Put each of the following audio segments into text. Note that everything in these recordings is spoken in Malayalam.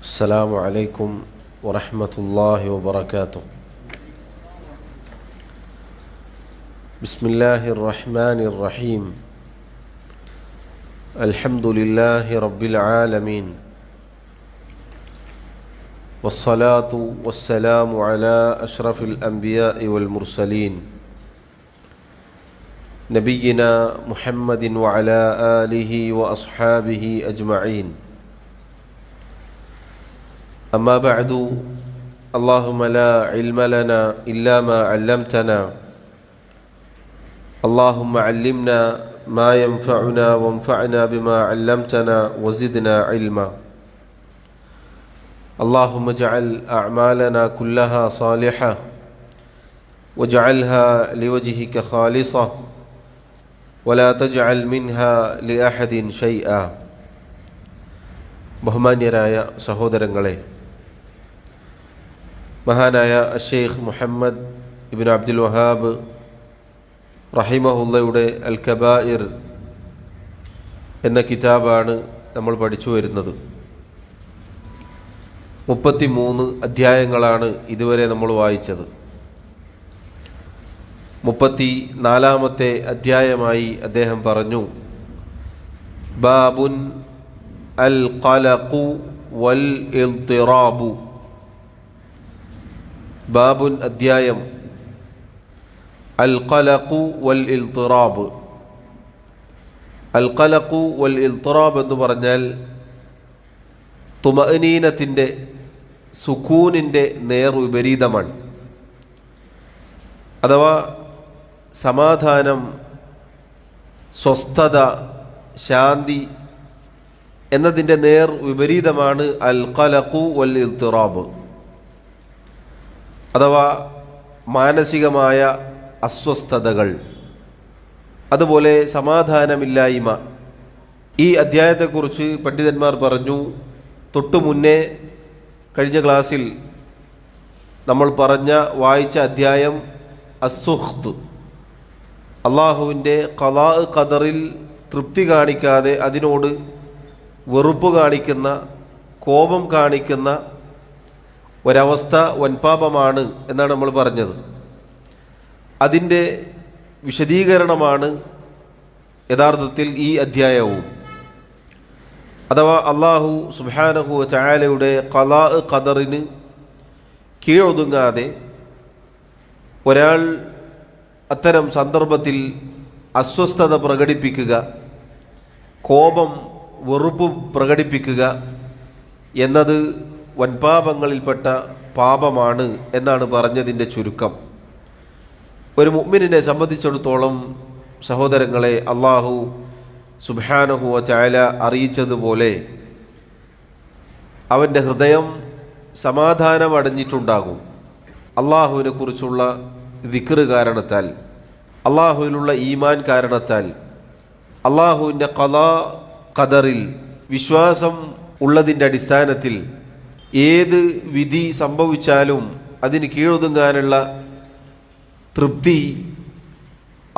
السلام عليكم ورحمة الله وبركاته. بسم الله الرحمن الرحيم. الحمد لله رب العالمين، والصلاة والسلام على أشرف الأنبياء والمرسلين نبينا محمد وعلى آله وأصحابه أجمعين. أما بعد، اللهم لا علم لنا إلا ما علمتنا، اللهم علمنا ما ينفعنا وانفعنا بما علمتنا وزدنا علما. اللهم اجعل أعمالنا كلها صالحة واجعلها لوجهك خالصة ولا تجعل منها لأحد شيئا. ബഹുമാന്യരായ സഹോദരങ്ങളെ, മഹാനായ ഷെയ്ഖ് മുഹമ്മദ് ഇബ്ൻ അബ്ദുൽ വഹാബ് റഹിമഹുള്ളയുടെ അൽ കബായിർ എന്ന കിതാബാണ് നമ്മൾ പഠിച്ചു വരുന്നത്. 33 അധ്യായങ്ങളാണ് ഇതുവരെ നമ്മൾ വായിച്ചത്. 34ാമത്തെ അധ്യായമായി അദ്ദേഹം പറഞ്ഞു, ബാബുൻ അൽ ഖലഖു വൽ ഇൽതിറാബു. ബാബുൻ അധ്യായം, അൽ ഖലഖു വൽ ഇൽതിറാബ്. അൽ ഖലഖു വൽ ഇൽതിറാബ് എന്ന് പറഞ്ഞാൽ തുമഅനീനത്തിൻ്റെ, സുക്കൂനിൻ്റെ നേർ വിപരീതമാണ്. അഥവാ സമാധാനം, സ്വസ്ഥത, ശാന്തി എന്നതിൻ്റെ നേർ വിപരീതമാണ് അൽ ഖലഖു വൽ ഇൽതിറാബ്. അഥവാ മാനസികമായ അസ്വസ്ഥതകൾ, അതുപോലെ സമാധാനമില്ലായ്മ. ഈ അധ്യായത്തെക്കുറിച്ച് പണ്ഡിതന്മാർ പറഞ്ഞു, തൊട്ടു മുന്നേ കഴിഞ്ഞ ക്ലാസ്സിൽ നമ്മൾ വായിച്ച അധ്യായം അസ്സുഖ്ത്, അള്ളാഹുവിൻ്റെ ഖളാ ഖദറിൽ തൃപ്തി കാണിക്കാതെ അതിനോട് വെറുപ്പ് കാണിക്കുന്ന, കോപം കാണിക്കുന്ന ഒരവസ്ഥ വൻപാപമാണ് എന്നാണ് നമ്മൾ പറഞ്ഞത്. അതിൻ്റെ വിശദീകരണമാണ് യഥാർത്ഥത്തിൽ ഈ അധ്യായവും. അഥവാ അള്ളാഹു സുബ്ഹാനഹു വ തആലയുടെ ഖളാ ഖദറിന് കീഴൊതുങ്ങാതെ ഒരാൾ അത്തരം സന്ദർഭത്തിൽ അസ്വസ്ഥത പ്രകടിപ്പിക്കുക, കോപം, വെറുപ്പ് പ്രകടിപ്പിക്കുക എന്നത് വൻപാപങ്ങളിൽപ്പെട്ട പാപമാണ് എന്നാണ് പറഞ്ഞതിൻ്റെ ചുരുക്കം. ഒരു മുഅ്മിനിനെ സംബന്ധിച്ചിടത്തോളം സഹോദരങ്ങളെ, അള്ളാഹു സുബ്ഹാനഹു വ തആല അറിയിച്ചതുപോലെ അവൻ്റെ ഹൃദയം സമാധാനമടഞ്ഞിട്ടുണ്ടാകും. അള്ളാഹുവിനെ കുറിച്ചുള്ള ദിക്റ് കാരണത്താൽ, അള്ളാഹുവിലുള്ള ഈമാൻ കാരണത്താൽ, അള്ളാഹുവിൻ്റെ ഖളാ ഖദറിൽ വിശ്വാസം ഉള്ളതിൻ്റെ അടിസ്ഥാനത്തിൽ ഏത് വിധി സംഭവിച്ചാലും അതിന് കീഴൊതുങ്ങാനുള്ള തൃപ്തി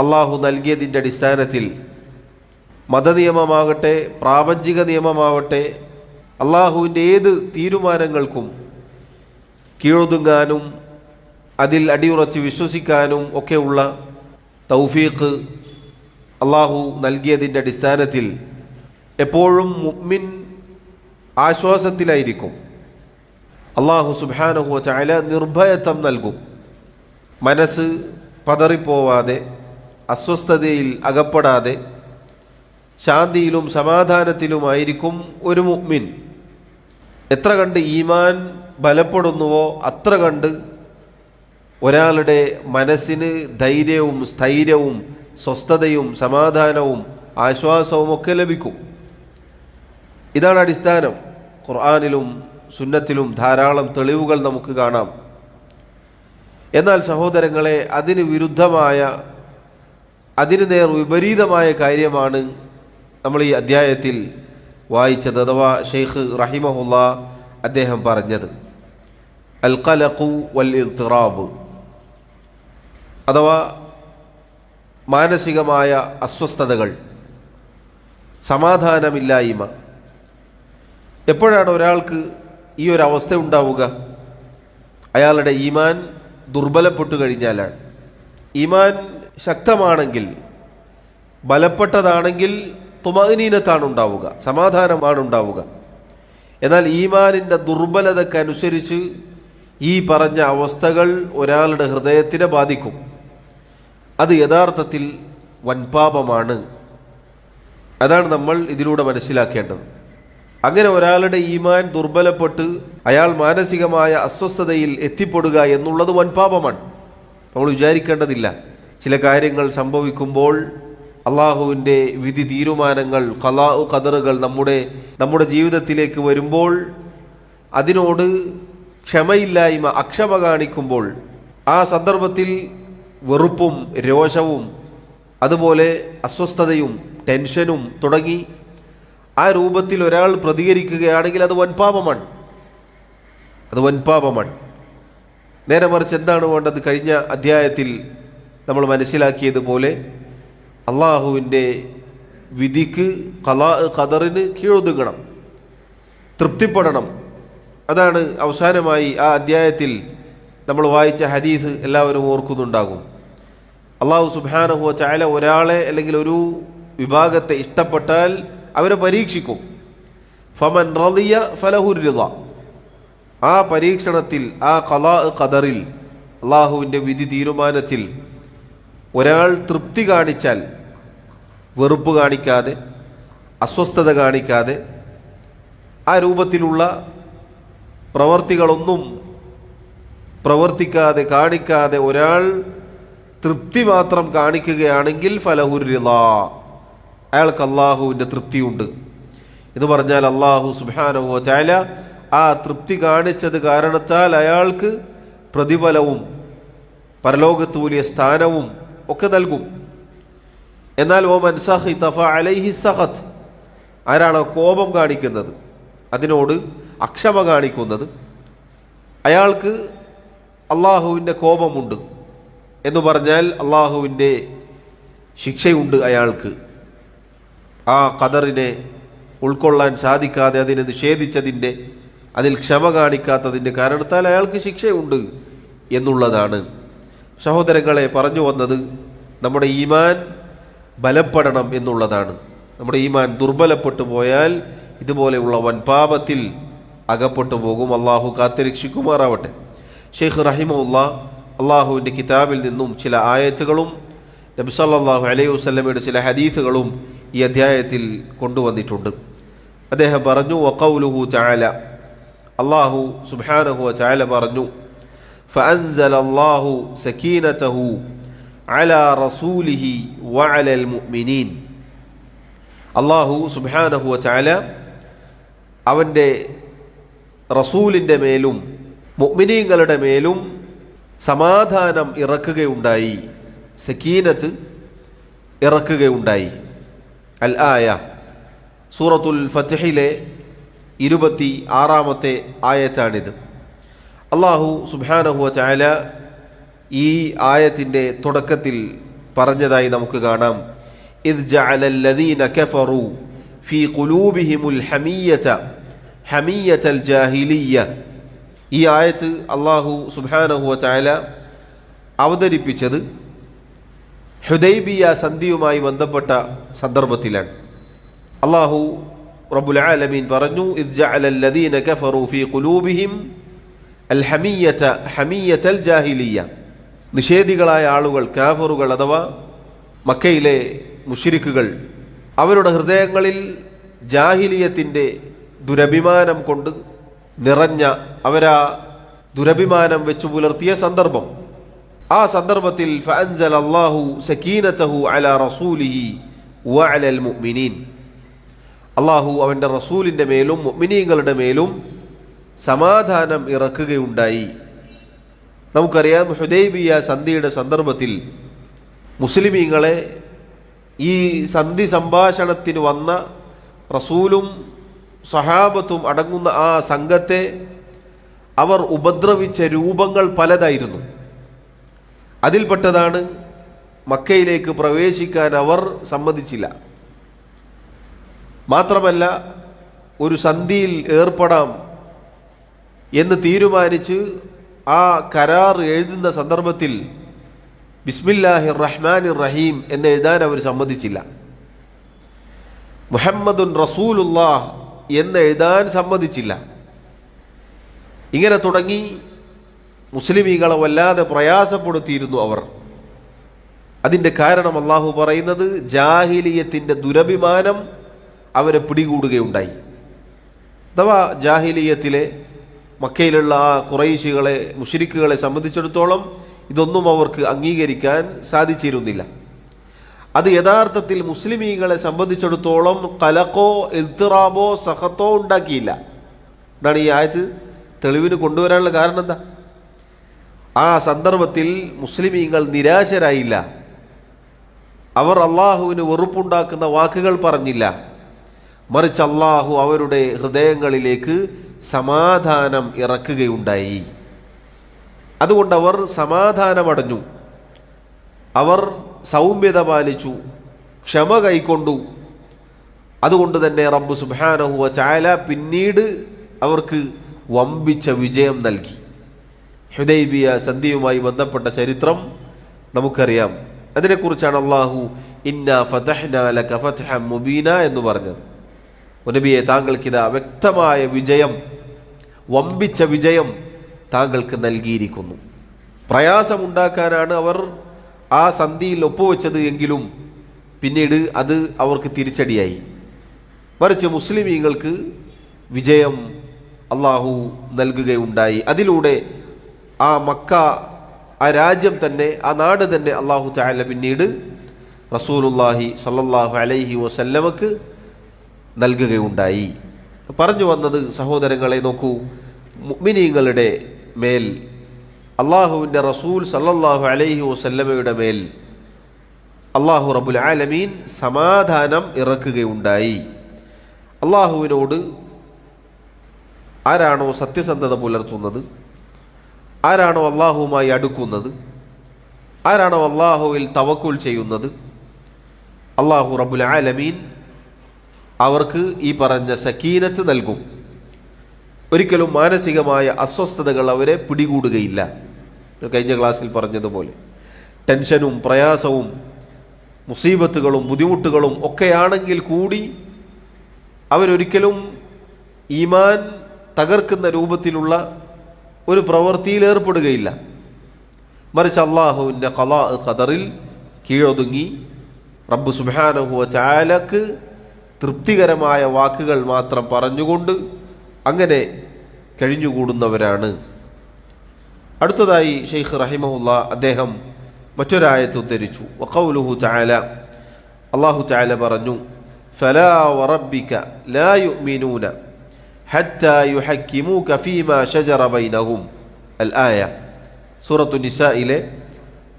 അള്ളാഹു നൽകിയതിൻ്റെ അടിസ്ഥാനത്തിൽ, മതനിയമമാകട്ടെ പ്രാപഞ്ചിക നിയമമാവട്ടെ, അള്ളാഹുവിൻ്റെ ഏത് തീരുമാനങ്ങൾക്കും കീഴൊതുങ്ങാനും അതിൽ അടിയുറച്ച് വിശ്വസിക്കാനും ഒക്കെയുള്ള തൗഫീഖ് അള്ളാഹു നൽകിയതിൻ്റെ അടിസ്ഥാനത്തിൽ എപ്പോഴും മുഅ്മിൻ ആശ്വാസത്തിലായിരിക്കും. അള്ളാഹു സുബ്ഹാനഹു വ തആല നിർഭയത്വം നൽകും. മനസ്സ് പതറിപ്പോവാതെ, അസ്വസ്ഥതയിൽ അകപ്പെടാതെ ശാന്തിയിലും സമാധാനത്തിലുമായിരിക്കും ഒരു മുഅ്മിൻ. എത്ര കണ്ട് ഈമാൻ ബലപ്പെടുന്നുവോ അത്ര കണ്ട് ഒരാളുടെ മനസ്സിന് ധൈര്യവും സ്ഥൈര്യവും സ്വസ്ഥതയും സമാധാനവും ആശ്വാസവും ഒക്കെ ലഭിക്കും. ഇതാണ് അടിസ്ഥാനം. ഖുർആനിലും സുന്നത്തിലും ധാരാളം തെളിവുകൾ നമുക്ക് കാണാം. എന്നാൽ സഹോദരങ്ങളെ, അതിന് വിരുദ്ധമായ, അതിന് നേർ വിപരീതമായ കാര്യമാണ് നമ്മൾ ഈ അധ്യായത്തിൽ വായിച്ചത്. അഥവാ ഷെയ്ഖ് റഹിമഹുല്ലാ അദ്ദേഹം പറഞ്ഞത് അൽ ഖലഖു വൽ ഇൽതിറാബ്, അഥവാ മാനസികമായ അസ്വസ്ഥതകൾ, സമാധാനമില്ലായ്മ. എപ്പോഴാണ് ഒരാൾക്ക് ഈ ഒരു അവസ്ഥ ഉണ്ടാവുക? അയാളുടെ ഈമാൻ ദുർബലപ്പെട്ടു കഴിഞ്ഞാലാണ്. ഈമാൻ ശക്തമാണെങ്കിൽ, ബലപ്പെട്ടതാണെങ്കിൽ തുമഅനീനത്താണ് ഉണ്ടാവുക, സമാധാനമാണ് ഉണ്ടാവുക. എന്നാൽ ഈമാനിൻ്റെ ദുർബലതക്കനുസരിച്ച് ഈ പറഞ്ഞ അവസ്ഥകൾ ഒരാളുടെ ഹൃദയത്തിനെ ബാധിക്കും. അത് യഥാർത്ഥത്തിൽ വൻപാപമാണ്. അതാണ് നമ്മൾ ഇതിലൂടെ മനസ്സിലാക്കേണ്ടത്. അങ്ങനെ ഒരാളുടെ ഈമാൻ ദുർബലപ്പെട്ട് അയാൾ മാനസികമായ അസ്വസ്ഥതയിൽ എത്തിപ്പെടുക എന്നുള്ളത് വൻപാപമാണ്. നമ്മൾ വിചാരിക്കേണ്ടതില്ല. ചില കാര്യങ്ങൾ സംഭവിക്കുമ്പോൾ അള്ളാഹുവിൻ്റെ വിധി തീരുമാനങ്ങൾ, ഖലാഉ ഖദറുകൾ നമ്മുടെ ജീവിതത്തിലേക്ക് വരുമ്പോൾ അതിനോട് ക്ഷമയില്ലായ്മ, അക്ഷമ കാണിക്കുമ്പോൾ ആ സന്ദർഭത്തിൽ വെറുപ്പും രോഷവും അതുപോലെ അസ്വസ്ഥതയും ടെൻഷനും തുടങ്ങി ആ രൂപത്തിൽ ഒരാൾ പ്രതികരിക്കുകയാണെങ്കിൽ അത് വൻപാപമാണ്. നേരെ മറിച്ച് എന്താണ് വേണ്ടത്? കഴിഞ്ഞ അധ്യായത്തിൽ നമ്മൾ മനസ്സിലാക്കിയതുപോലെ അള്ളാഹുവിൻ്റെ വിധിക്ക്, ഖലാഉ ഖദറിന് കീഴൊതുങ്ങണം, തൃപ്തിപ്പെടണം. അതാണ് അവസാനമായി ആ അധ്യായത്തിൽ നമ്മൾ വായിച്ച ഹദീസ് എല്ലാവരും ഓർക്കുന്നുണ്ടാകും. അള്ളാഹു സുബ്ഹാനഹു വ തആല ഒരാളെ അല്ലെങ്കിൽ ഒരു വിഭാഗത്തെ ഇഷ്ടപ്പെട്ടാൽ അവരെ പരീക്ഷിക്കും. ഫമൻ റളിയ ഫലഹു റിള. ആ പരീക്ഷണത്തിൽ, ആ ഖലാഉ ഖദറിൽ, അള്ളാഹുവിൻ്റെ വിധി തീരുമാനത്തിൽ ഒരാൾ തൃപ്തി കാണിച്ചാൽ, വെറുപ്പ് കാണിക്കാതെ, അസ്വസ്ഥത കാണിക്കാതെ, ആ രൂപത്തിലുള്ള പ്രവർത്തികളൊന്നും പ്രവർത്തിക്കാതെ കാണിക്കാതെ ഒരാൾ തൃപ്തി മാത്രം കാണിക്കുകയാണെങ്കിൽ ഫലഹുർ റിളാ, അയാൾക്ക് അള്ളാഹുവിൻ്റെ തൃപ്തിയുണ്ട് എന്ന് പറഞ്ഞാൽ അള്ളാഹു സുബ്ഹാനഹു വ തആല ആ തൃപ്തി കാണിച്ചത് കാരണത്താൽ അയാൾക്ക് പ്രതിഫലവും പരലോകത്ത് വലിയ സ്ഥാനവും ഒക്കെ നൽകും. എന്നാൽ വമൻ സഖിത ഫഅലൈഹി സഖത്ത്, ആരാണോ കോപം കാണിക്കുന്നത്, അതിനോട് അക്ഷമ കാണിക്കുന്നത്, അയാൾക്ക് അള്ളാഹുവിൻ്റെ കോപമുണ്ട് എന്ന് പറഞ്ഞാൽ അള്ളാഹുവിൻ്റെ ശിക്ഷയുണ്ട് അയാൾക്ക്. ആ ഖദറിനെ ഉൾക്കൊള്ളാൻ സാധിക്കാതെ അതിനെ നിഷേധിച്ചതിൻ്റെ, അതിൽ ക്ഷമ കാണിക്കാത്തതിൻ്റെ കാരണത്താൽ അയാൾക്ക് ശിക്ഷയുണ്ട് എന്നുള്ളതാണ്. സഹോദരങ്ങളെ, പറഞ്ഞു വന്നത് നമ്മുടെ ഈമാൻ ബലപ്പെടണം എന്നുള്ളതാണ്. നമ്മുടെ ഈമാൻ ദുർബലപ്പെട്ടു പോയാൽ ഇതുപോലെയുള്ള വൻപാപത്തിൽ അകപ്പെട്ടു പോകും. അള്ളാഹു കാത്തുരക്ഷിക്കുമാറാവട്ടെ. ഷെയ്ഖ് റഹിമഹുല്ലാ അള്ളാഹുവിൻ്റെ കിതാബിൽ നിന്നും ചില ആയത്തുകളും നബി സല്ലല്ലാഹു അലൈഹി വസല്ലമയുടെ ചില ഹദീസുകളും ഈ അധ്യായത്തിൽ കൊണ്ടുവന്നിട്ടുണ്ട്. അദ്ദേഹം പറഞ്ഞു, വഖൗലുഹു തആല, അള്ളാഹു സുബ്ഹാനഹു വ തആല പറഞ്ഞു, ഫഅൻസല അല്ലാഹു സകീനതഹു അലാ റസൂലിഹി വഅലൽ മുഅ്മിനീൻ. അള്ളാഹു സുബ്ഹാനഹു വ തആല അവൻ്റെ റസൂലിൻ്റെ മേലും മുഅ്മിനീങ്ങളുടെ മേലും സമാധാനം ഇറക്കുകയുണ്ടായി, സക്കീനത്ത് ഇറക്കുകയുണ്ടായി. അൽ ആയ, സൂറത്തുൽ ഫത്ഹിലെ 26-ാമത്തെ ആയത്താണിത്. അള്ളാഹു സുബ്ഹാനഹു വ തആല ഈ ആയത്തിൻ്റെ തുടക്കത്തിൽ പറഞ്ഞതായി നമുക്ക് കാണാം, ഇദ് ജഅലൽ ലദീന കഫറു ഫീ ഖുലൂബിഹിമുൽ ഹമിയ്യതൽ ജാഹിലിയ്യ. ഈ ആയത്ത് അള്ളാഹു സുബ്ഹാനഹു വ തആല അവതരിപ്പിച്ചത് ഹുദൈബിയ സന്ധിയുമായി ബന്ധപ്പെട്ട സന്ദർഭത്തിലാണ്. അള്ളാഹു റബ്ബുൽ ആലമീൻ പറഞ്ഞു, ഇദ് ജഅലൽ ലദീന കഫറു ഫീ ഖുലൂബിഹിം അൽ ഹമിയ്യതൽ ജാഹിലിയ്യ. നിഷേധികളായ ആളുകൾ, കാഫറുകൾ അഥവാ മക്കയിലെ മുശ്രിക്കുകൾ, അവരുടെ ഹൃദയങ്ങളിൽ ജാഹിലിയത്തിൻ്റെ ദുരഭിമാനം കൊണ്ട് നിറഞ്ഞ, അവരാ ദുരഭിമാനം വെച്ചു പുലർത്തിയ സന്ദർഭം. ആ സന്ദർഭത്തിൽ ഫഅൻസല അല്ലാഹു സകീനതഹു അലാ റസൂലിഹി വഅലൽ മുഅ്മിനീൻ. അള്ളാഹു അവൻ്റെ റസൂലിൻ്റെ മേലും മുഅ്മിനീങ്ങളുടെ മേലും സമാധാനം ഇറക്കുകയുണ്ടായി. നമുക്കറിയാം, ഹുദൈബിയ സന്ധിയുടെ സന്ദർഭത്തിൽ മുസ്ലിമീങ്ങളെ ഈ സന്ധി സംഭാഷണത്തിന് വന്ന റസൂലും സഹാബത്തും അടങ്ങുന്ന ആ സംഘത്തെ അവർ ഉപദ്രവിച്ച രൂപങ്ങൾ പലതായിരുന്നു. അതിൽപ്പെട്ടതാണ് മക്കയിലേക്ക് പ്രവേശിക്കാൻ അവർ സമ്മതിച്ചില്ല. മാത്രമല്ല, ഒരു സന്ധിയിൽ ഏർപ്പെടാം എന്ന് തീരുമാനിച്ച് ആ കരാർ എഴുതുന്ന സന്ദർഭത്തിൽ ബിസ്മില്ലാഹിർ റഹ്മാനിർ റഹീം എന്ന് എഴുതാൻ അവർ സമ്മതിച്ചില്ല. മുഹമ്മദുൻ റസൂലുള്ളാഹ് എന്ന് എഴുതാൻ സമ്മതിച്ചില്ല. ഇങ്ങനെ തുടങ്ങി മുസ്ലിമീങ്ങളെ വല്ലാതെ പ്രയാസപ്പെടുത്തിയിരുന്നു അവർ. അതിൻ്റെ കാരണം അള്ളാഹു പറയുന്നത് ജാഹിലിയത്തിൻ്റെ ദുരഭിമാനം അവരെ പിടികൂടുകയുണ്ടായി. അഥവാ ജാഹിലിയത്തിലെ മക്കയിലുള്ള ആ ഖുറൈശികളെ മുശ്രിക്കുകളെ സംബന്ധിച്ചിടത്തോളം ഇതൊന്നും അവർക്ക് അംഗീകരിക്കാൻ സാധിച്ചിരുന്നില്ല. അത് യഥാർത്ഥത്തിൽ മുസ്ലിമീങ്ങളെ സംബന്ധിച്ചിടത്തോളം ഖലഖോ ഇൽത്തിറാബോ സഖത്തോ ഉണ്ടാക്കിയില്ല. എന്താണ് ഈ ആയത്ത് തെളിവിന് കൊണ്ടുവരാനുള്ള കാരണം എന്താ? ആ സന്ദർഭത്തിൽ മുസ്ലിമീങ്ങൾ നിരാശരായില്ല. അവർ അള്ളാഹുവിന് വെറുപ്പുണ്ടാക്കുന്ന വാക്കുകൾ പറഞ്ഞില്ല. മറിച്ച് അള്ളാഹു അവരുടെ ഹൃദയങ്ങളിലേക്ക് സമാധാനം ഇറക്കുകയുണ്ടായി. അതുകൊണ്ട് അവർ സമാധാനമടഞ്ഞു, അവർ സൗമ്യത പാലിച്ചു, ക്ഷമ കൈക്കൊണ്ടു. അതുകൊണ്ട് തന്നെ റബ്ബ് സുബ്ഹാനഹു വ തആല പിന്നീട് അവർക്ക് വമ്പിച്ച വിജയം നൽകി. ഹുദൈബിയ സന്ധിയുമായി ബന്ധപ്പെട്ട ചരിത്രം നമുക്കറിയാം. അതിനെക്കുറിച്ചാണ് അള്ളാഹു ഇന്നാ ഫതഹ്നാ ലക ഫത്ഹൻ മുബീന എന്ന് പറഞ്ഞത്. നബിയെ, താങ്കൾക്കിതാ വ്യക്തമായ വിജയം, വമ്പിച്ച വിജയം താങ്കൾക്ക് നൽകിയിരിക്കുന്നു. പ്രയാസമുണ്ടാക്കാനാണ് അവർ ആ സന്ധിയിൽ ഒപ്പുവെച്ചത് എങ്കിലും പിന്നീട് അത് അവർക്ക് തിരിച്ചടിയായി. മറിച്ച് മുസ്ലിമീങ്ങൾക്ക് വിജയം അള്ളാഹു നൽകുകയുണ്ടായി. അതിലൂടെ ആ മക്ക, ആ രാജ്യം തന്നെ, ആ നാട് തന്നെ അള്ളാഹു തആല പിന്നീട് റസൂലുള്ളാഹി സ്വല്ലല്ലാഹു അലൈഹി വസല്ലമക്ക് നൽകുകയുണ്ടായി. പറഞ്ഞു വന്നത് സഹോദരങ്ങളെ, നോക്കൂ, മുഅ്മിനീങ്ങളുടെ മേൽ അള്ളാഹുവിൻ്റെ റസൂൽ സല്ലല്ലാഹു അലൈഹി വസല്ലമയുടെ മേൽ അള്ളാഹു റബ്ബുൽ ആലമീൻ സമാധാനം ഇറക്കുകയുണ്ടായി. അള്ളാഹുവിനോട് ആരാണോ സത്യസന്ധത പുലർത്തുന്നത്, ആരാണോ അള്ളാഹുവുമായി അടുക്കുന്നത്, ആരാണോ അള്ളാഹുവിൽ തവക്കുൽ ചെയ്യുന്നത്, അള്ളാഹു റബ്ബുൽ ആലമീൻ അവർക്ക് ഈ പറഞ്ഞ സക്കീനത്ത് നൽകും. ഒരിക്കലും മാനസികമായ അസ്വസ്ഥതകൾ അവരെ പിടികൂടുകയില്ല. കഴിഞ്ഞ ക്ലാസ്സിൽ പറഞ്ഞതുപോലെ ടെൻഷനും പ്രയാസവും മുസീബത്തുകളും ബുദ്ധിമുട്ടുകളും ഒക്കെയാണെങ്കിൽ കൂടി അവരൊരിക്കലും ഈമാൻ തകർക്കുന്ന രൂപത്തിലുള്ള ഒരു പ്രവൃത്തിയിൽ ഏർപ്പെടുകയില്ല. മറിച്ച് അള്ളാഹുവിൻ്റെ ഖളാ ഖദറിൽ കീഴൊതുങ്ങി റബ്ബ് സുബ്ഹാനഹു വ തആലക്ക് തൃപ്തികരമായ വാക്കുകൾ മാത്രം പറഞ്ഞുകൊണ്ട് അങ്ങനെ കഴിഞ്ഞുകൂടുന്നവരാണ്. അടുത്തതായി ഷെയ്ഖ് റഹിമഹുല്ലാ അദ്ദേഹം മറ്റൊരായത്ത് ഉദ്ധരിച്ചു. വഖൗലുഹു തആല, അല്ലാഹു തആല പറഞ്ഞു, ഫലാ വറബ്ബിക ലാ യുഅ്മിനൂന ഹത്താ യുഹക്കിമൂക ഫീമാ ശജറ ബൈനഹും അൽ ആയ. സൂറത്തു നിസായിലെ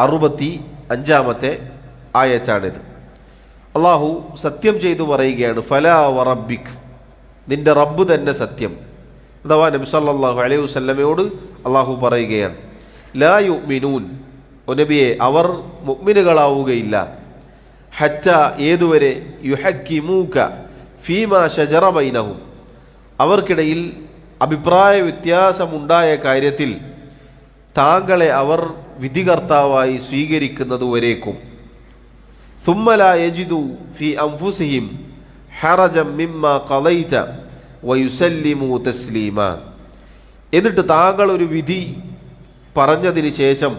65-ാമത്തെ ആയത്താണിത്. അള്ളാഹു സത്യം ചെയ്തു പറയുകയാണ്, ഫലാ വറബ്ബിക്, നിന്റെ റബ്ബ് തന്നെ സത്യം. അഥവാ നബി സല്ലല്ലാഹു അലൈഹി വസല്ലമയോട് അള്ളാഹു പറയുകയാണ്, ലാ യുഅ്മിനൂൻ, നബിയെ, അവർ മുഅ്മിനുകളാവുകയില്ല, ഹത്താ, ഏതുവരെ, യുഹക്കിമൂക ഫീമാ ശജറ ബൈനഹും, അവർക്കിടയിൽ അഭിപ്രായ വ്യത്യാസമുണ്ടായ കാര്യത്തിൽ താങ്കളെ അവർ വിധികർത്താവായി സ്വീകരിക്കുന്നതുവരേക്കും. ثم لا يجدوا في أنفسهم حرجا مما قضيت ويسلموا تسليما. എന്നിട്ട് താങ്കൾ ഒരു വിധി പറഞ്ഞതിന് ശേഷം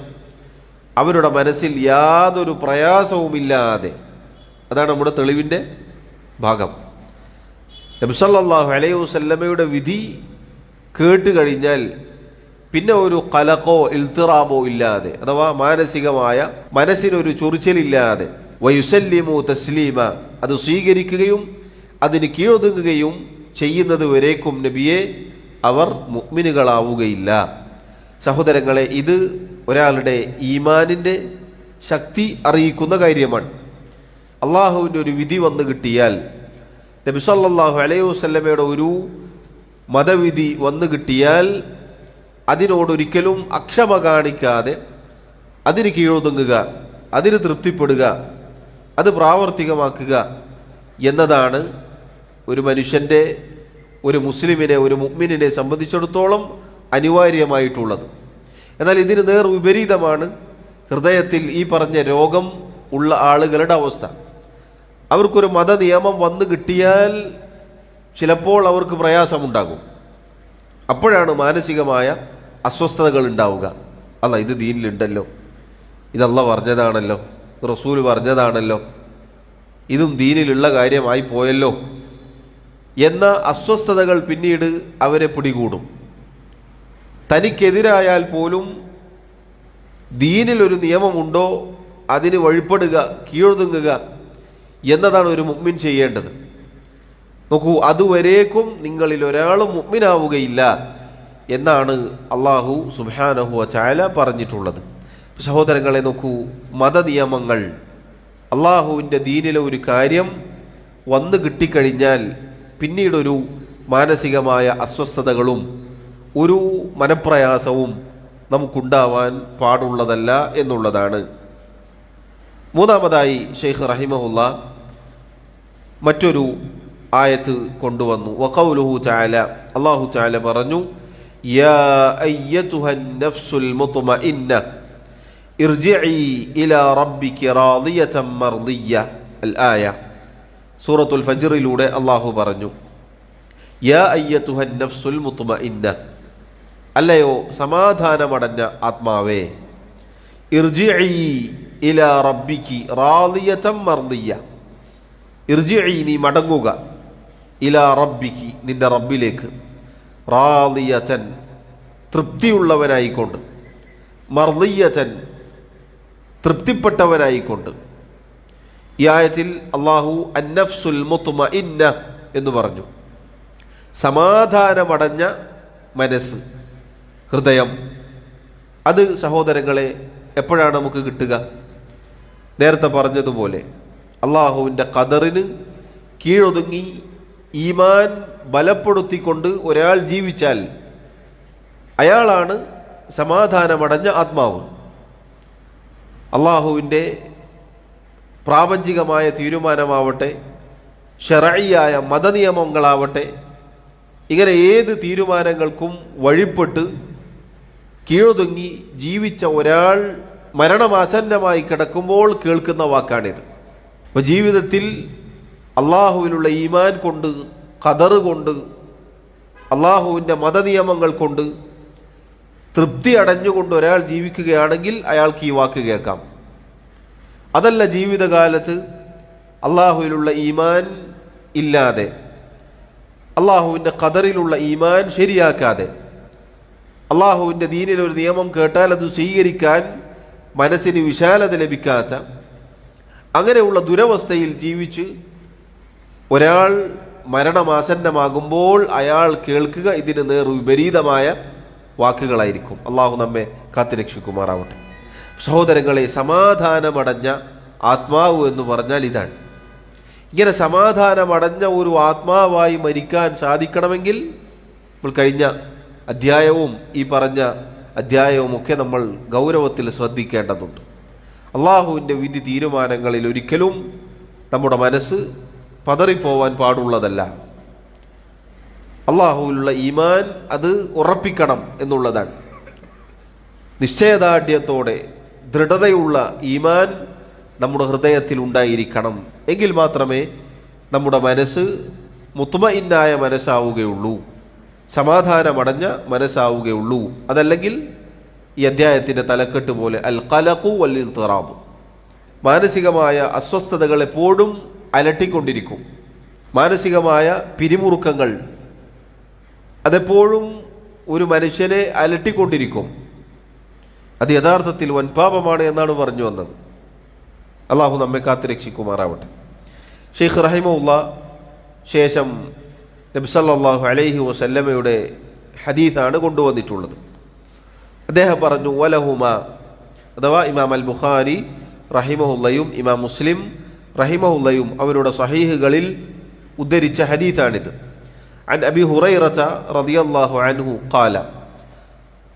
അവരുടെ മനസ്സിൽ യാതൊരു പ്രയാസവുമില്ലാതെ, അതാണ് നമ്മുടെ തെളിവിൻ്റെ ഭാഗം. നബി സല്ലല്ലാഹു അലൈഹി വസല്ലമയുടെ വിധി കേട്ട് കഴിഞ്ഞാൽ പിന്നെ ഒരു ഖലഖോ ഇൽത്തിറാബോ ഇല്ലാതെ, അഥവാ മാനസികമായ മനസ്സിനൊരു ചൊറിച്ചിലില്ലാതെ, വയുസല്ലിമു തസ്ലീമ, അത് സ്വീകരിക്കുകയും അതിന് കീഴൊതുങ്ങുകയും ചെയ്യുന്നത് വരേക്കും നബിയെ അവർ മുഅ്മിനുകളാവുകയില്ല. സഹോദരങ്ങളെ, ഇത് ഒരാളുടെ ഈമാനിൻ്റെ ശക്തി അറിയിക്കുന്ന കാര്യമാണ്. അള്ളാഹുവിൻ്റെ ഒരു വിധി വന്നു കിട്ടിയാൽ, നബി സല്ലല്ലാഹു അലൈഹി വസല്ലമയുടെ ഒരു മതവിധി വന്നു കിട്ടിയാൽ അതിനോടൊരിക്കലും അക്ഷമ കാണിക്കാതെ അതിന് കീഴൊതുങ്ങുക, അതിന് തൃപ്തിപ്പെടുക, അത് പ്രാവർത്തികമാക്കുക എന്നതാണ് ഒരു മനുഷ്യൻ്റെ, ഒരു മുസ്ലിമിനെ, ഒരു മുഅ്മിനിനെ സംബന്ധിച്ചിടത്തോളം അനിവാര്യമായിട്ടുള്ളത്. എന്നാൽ ഇതിന് നേർ വിപരീതമാണ് ഹൃദയത്തിൽ ഈ പറഞ്ഞ രോഗം ഉള്ള ആളുകളുടെ അവസ്ഥ. അവർക്കൊരു മത നിയമം വന്നു കിട്ടിയാൽ ചിലപ്പോൾ അവർക്ക് പ്രയാസമുണ്ടാകും. അപ്പോഴാണ് മാനസികമായ അസ്വസ്ഥതകൾ ഉണ്ടാവുക. അല്ല, ഇത് ദീനിലുണ്ടല്ലോ, ഇതല്ല പറഞ്ഞതാണല്ലോ, റസൂൽ പറഞ്ഞതാണല്ലോ, ഇതും ദീനിലുള്ള കാര്യമായി പോയല്ലോ എന്ന അസ്വസ്ഥതകൾ പിന്നീട് അവരെ പിടികൂടും. തനിക്കെതിരായാൽ പോലും ദീനിലൊരു നിയമമുണ്ടോ അതിന് വഴിപ്പെടുക, കീഴൊതുങ്ങുക എന്നതാണ് ഒരു മുഅ്മിൻ ചെയ്യേണ്ടത്. നോക്കൂ, അതുവരേക്കും നിങ്ങളിൽ ഒരാളും മുഅ്മിനാവുകയില്ല എന്നാണ് അള്ളാഹു സുബ്ഹാനഹു വ തആല പറഞ്ഞിട്ടുള്ളത്. സഹോദരങ്ങളെ നോക്കൂ, മതനിയമങ്ങൾ, അള്ളാഹുവിൻ്റെ ദീനിലെ ഒരു കാര്യം വന്നു കിട്ടിക്കഴിഞ്ഞാൽ പിന്നീടൊരു മാനസികമായ അസ്വസ്ഥതകളും ഒരു മനപ്രയാസവും നമുക്കുണ്ടാവാൻ പാടുള്ളതല്ല എന്നുള്ളതാണ്. മൂന്നാമതായി ഷെയ്ഖ് റഹിമഹുല്ല മറ്റൊരു ആയത്ത് കൊണ്ടുവന്നു. വഖൗലുഹു തആല, അല്ലാഹു തആല പറഞ്ഞു, യാ അയ്യതുഹൻ നഫ്സുൽ മുത്മഇന്ന ഇർജിഇ ഇലാ റബ്ബികി റാദിയതൻ മർദിയ. അൽ ആയ, സൂറത്തുൽ ഫജ്റിലൂടെ അല്ലാഹു പറഞ്ഞു, യാ അയ്യതുഹൻ നഫ്സുൽ മുത്മഇന്ന, അല്ലയോ സമാധാനമടഞ്ഞ ആത്മാവേ, ഇർജിഇ ഇലാ റബ്ബികി റാദിയതൻ മർദിയ, ഇർജിഇ നീ മടങ്ങുക, ഇലാ റബ്ബികി നിന്റെ റബ്ബിലേക്ക്, റാദിയതൻ തൃപ്തിയുള്ളവനായിക്കൊണ്ട്, മർദിയതൻ തൃപ്തിപ്പെട്ടവനായിക്കൊണ്ട്. ഈ ആയത്തിൽ അല്ലാഹു അന്നഫ്സുൽ മുത്മഇന്ന എന്ന് പറഞ്ഞു. സമാധാനമടഞ്ഞ മനസ്സ്, ഹൃദയം, അത് സഹോദരങ്ങളെ എപ്പോഴാണ് നമുക്ക് കിട്ടുക? നേരത്തെ പറഞ്ഞതുപോലെ അള്ളാഹുവിൻ്റെ ഖദറിന് കീഴൊതുങ്ങി ഈമാൻ ബലപ്പെടുത്തിക്കൊണ്ട് ഒരാൾ ജീവിച്ചാൽ അയാളാണ് സമാധാനമടഞ്ഞ ആത്മാവ്. അള്ളാഹുവിൻ്റെ പ്രാപഞ്ചികമായ തീരുമാനമാവട്ടെ, ശറഈയായ മതനിയമങ്ങളാവട്ടെ, ഇങ്ങനെ ഏത് തീരുമാനങ്ങൾക്കും വഴിപ്പെട്ട് കീഴൊതുങ്ങി ജീവിച്ച ഒരാൾ മരണമാസന്നമായി കിടക്കുമ്പോൾ കേൾക്കുന്ന വാക്കാണിത്. അപ്പോൾ ജീവിതത്തിൽ അള്ളാഹുവിലുള്ള ഈമാൻ കൊണ്ട്, ഖദർ കൊണ്ട്, അള്ളാഹുവിൻ്റെ മതനിയമങ്ങൾ കൊണ്ട് തൃപ്തി അടഞ്ഞുകൊണ്ട് ഒരാൾ ജീവിക്കുകയാണെങ്കിൽ അയാൾക്ക് ഈ വാക്ക് കേൾക്കാം. അതല്ല, ജീവിതകാലത്ത് അള്ളാഹുവിലുള്ള ഈമാൻ ഇല്ലാതെ, അള്ളാഹുവിൻ്റെ ഖദറിലുള്ള ഈമാൻ ശരിയാക്കാതെ, അള്ളാഹുവിൻ്റെ ദീനിലൊരു നിയമം കേട്ടാൽ അത് സ്വീകരിക്കാൻ മനസ്സിന് വിശാലത ലഭിക്കാത്ത അങ്ങനെയുള്ള ദുരവസ്ഥയിൽ ജീവിച്ച് ഒരാൾ മരണമാസന്നമാകുമ്പോൾ അയാൾ കേൾക്കുക ഇതിന് നേർ വിപരീതമായ വാക്കുകളായിരിക്കും. അള്ളാഹു നമ്മെ കാത്തുരക്ഷിക്കുമാറാവട്ടെ. സഹോദരങ്ങളെ, സമാധാനമടഞ്ഞ ആത്മാവ് എന്ന് പറഞ്ഞാൽ ഇതാണ്. ഇങ്ങനെ സമാധാനമടഞ്ഞ ഒരു ആത്മാവായി മരിക്കാൻ സാധിക്കണമെങ്കിൽ നമ്മൾ കഴിഞ്ഞ അധ്യായവും ഈ പറഞ്ഞ അധ്യായവും ഒക്കെ നമ്മൾ ഗൗരവത്തിൽ ശ്രദ്ധിക്കേണ്ടതുണ്ട്. അള്ളാഹുവിൻ്റെ വിധി തീരുമാനങ്ങളിൽ ഒരിക്കലും നമ്മുടെ മനസ്സ് പതറിപ്പോവാൻ പാടുള്ളതല്ല. അള്ളാഹുവിലുള്ള ഈമാൻ അത് ഉറപ്പിക്കണം എന്നുള്ളതാണ്. നിശ്ചയദാർഢ്യത്തോടെ ദൃഢതയുള്ള ഈമാൻ നമ്മുടെ ഹൃദയത്തിൽ ഉണ്ടായിരിക്കണം. എങ്കിൽ മാത്രമേ നമ്മുടെ മനസ്സ് മുത്മഇന്നായ മനസ്സാവുകയുള്ളൂ, സമാധാനമടഞ്ഞ മനസ്സാവുകയുള്ളൂ. അതല്ലെങ്കിൽ ഈ അധ്യായത്തിൻ്റെ തലക്കെട്ട് പോലെ അൽ ഖലഖു വൽ ഇദ്തിറാബ്, മാനസികമായ അസ്വസ്ഥതകൾ എപ്പോഴും അലട്ടിക്കൊണ്ടിരിക്കും. മാനസികമായ പിരിമുറുക്കങ്ങൾ അതെപ്പോഴും ഒരു മനുഷ്യനെ അലട്ടിക്കൊണ്ടിരിക്കും. അത് യഥാർത്ഥത്തിൽ വൻപാപമാണ് എന്നാണ് പറഞ്ഞു വന്നത്. അള്ളാഹു നമ്മെ കാത്തുരക്ഷിക്കുമാറാവട്ടെ. ഷെയ്ഖ് റഹിമഹുല്ല ശേഷം നബി സല്ലല്ലാഹു അലൈഹി വസല്ലമയുടെ ഹദീസാണ് കൊണ്ടുവന്നിട്ടുള്ളത്. അദ്ദേഹം പറഞ്ഞു, വലഹുമ, അഥവാ ഇമാം അൽ ബുഖാരി റഹിമഹുല്ലയും ഇമാം മുസ്ലിം റഹിമഹുല്ലയും അവരുടെ സഹീഹുകളിൽ ഉദ്ധരിച്ച ഹദീസാണിത്. അൻ അബി ഹുറൈറത റളിയല്ലാഹു അൻഹു ഖാല,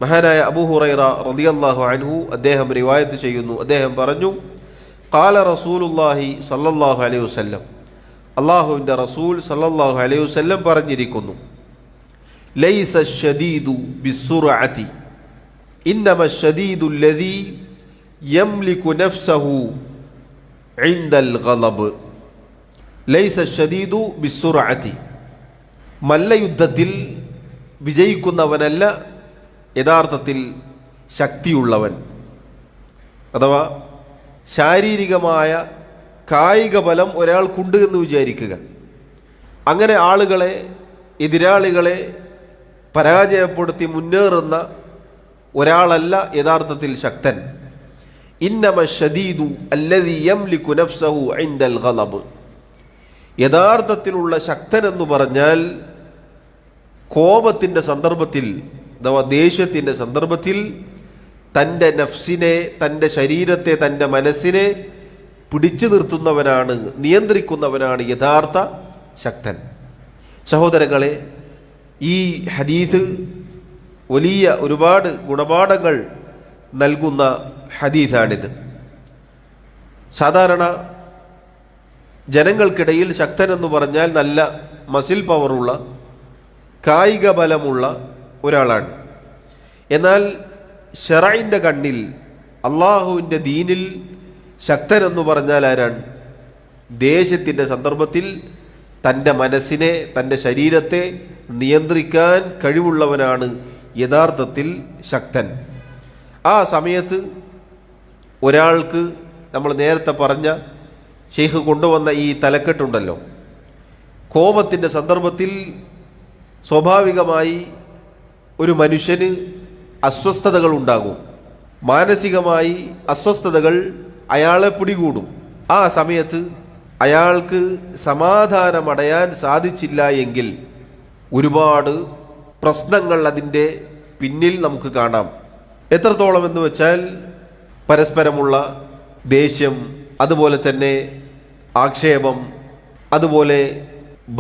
മഹാനായ അബൂ ഹുറൈറ റളിയല്ലാഹു അൻഹു അദ്ദേഹം റിവായത്ത് ചെയ്യുന്നു. അദ്ദേഹം പറഞ്ഞു, ഖാല റസൂലുള്ളാഹി സല്ലല്ലാഹു അലൈഹി വസല്ലം, അള്ളാഹുവിൻ്റെ റസൂൽ സല്ലല്ലാഹു അലൈഹി വസല്ലം പറഞ്ഞിരിക്കുന്നു, ലൈസ അശ്ശദീദു ബിസ്സുർഅതി ഇന്നമ അശ്ശദീദു അല്ലദീ യംലികു നഫ്സഹു ഇൻദൽ ഗളബ്. ലൈസ അശ്ശദീദു ബിസ്സുർഅതി, മല്ലയുദ്ധത്തിൽ വിജയിക്കുന്നവനല്ല യഥാർത്ഥത്തിൽ ശക്തിയുള്ളവൻ. അഥവാ ശാരീരികമായ കായിക ബലം ഒരാൾക്കുണ്ട് എന്ന് വിചാരിക്കുക. അങ്ങനെ ആളുകളെ, എതിരാളികളെ പരാജയപ്പെടുത്തി മുന്നേറുന്ന ഒരാളല്ല യഥാർത്ഥത്തിൽ ശക്തൻ. ഇന്നമ ശദീദു അല്ലദീ യംലികു നഫ്സഹു ഇൻദൽ ഗളബ്. യഥാർത്ഥത്തിലുള്ള ശക്തൻ എന്ന് പറഞ്ഞാൽ കോപത്തിൻ്റെ സന്ദർഭത്തിൽ അഥവാ ദേഷ്യത്തിൻ്റെ സന്ദർഭത്തിൽ തൻ്റെ നഫ്സിനെ, തൻ്റെ ശരീരത്തെ, തൻ്റെ മനസ്സിനെ പിടിച്ചു നിർത്തുന്നവനാണ്, നിയന്ത്രിക്കുന്നവനാണ് യഥാർത്ഥ ശക്തൻ. സഹോദരങ്ങളെ, ഈ ഹദീസ് വലിയ ഒരുപാട് ഗുണപാഠങ്ങൾ നൽകുന്ന ഹദീസാണിത്. സാധാരണ ജനങ്ങൾക്കിടയിൽ ശക്തൻ എന്ന് പറഞ്ഞാൽ നല്ല മസിൽ പവറുള്ള, കായിക ബലമുള്ള ഒരാളാണ്. എന്നാൽ ശറഇന്റെ കണ്ണിൽ, അള്ളാഹുവിൻ്റെ ദീനിൽ ശക്തൻ എന്ന് പറഞ്ഞാൽ ആരാണ്? ദേഷ്യത്തിൻ്റെ സന്ദർഭത്തിൽ തൻ്റെ മനസ്സിനെ, തൻ്റെ ശരീരത്തെ നിയന്ത്രിക്കാൻ കഴിവുള്ളവനാണ് യഥാർത്ഥത്തിൽ ശക്തൻ. ആ സമയത്ത് ഒരാൾക്ക് നമ്മൾ നേരത്തെ പറഞ്ഞ ഷെയ്ഖ് കൊണ്ടുവന്ന ഈ തലക്കെട്ടുണ്ടല്ലോ, കോപത്തിൻ്റെ സന്ദർഭത്തിൽ സ്വാഭാവികമായി ഒരു മനുഷ്യന് അസ്വസ്ഥതകൾ ഉണ്ടാകും, മാനസികമായി അസ്വസ്ഥതകൾ അയാളെ പിടികൂടും. ആ സമയത്ത് അയാൾക്ക് സമാധാനമടയാൻ സാധിച്ചില്ല എങ്കിൽ ഒരുപാട് പ്രശ്നങ്ങൾ അതിൻ്റെ പിന്നിൽ നമുക്ക് കാണാം. എത്രത്തോളം എന്ന് വെച്ചാൽ പരസ്പരമുള്ള ദേഷ്യം, അതുപോലെ തന്നെ ആക്ഷേപം, അതുപോലെ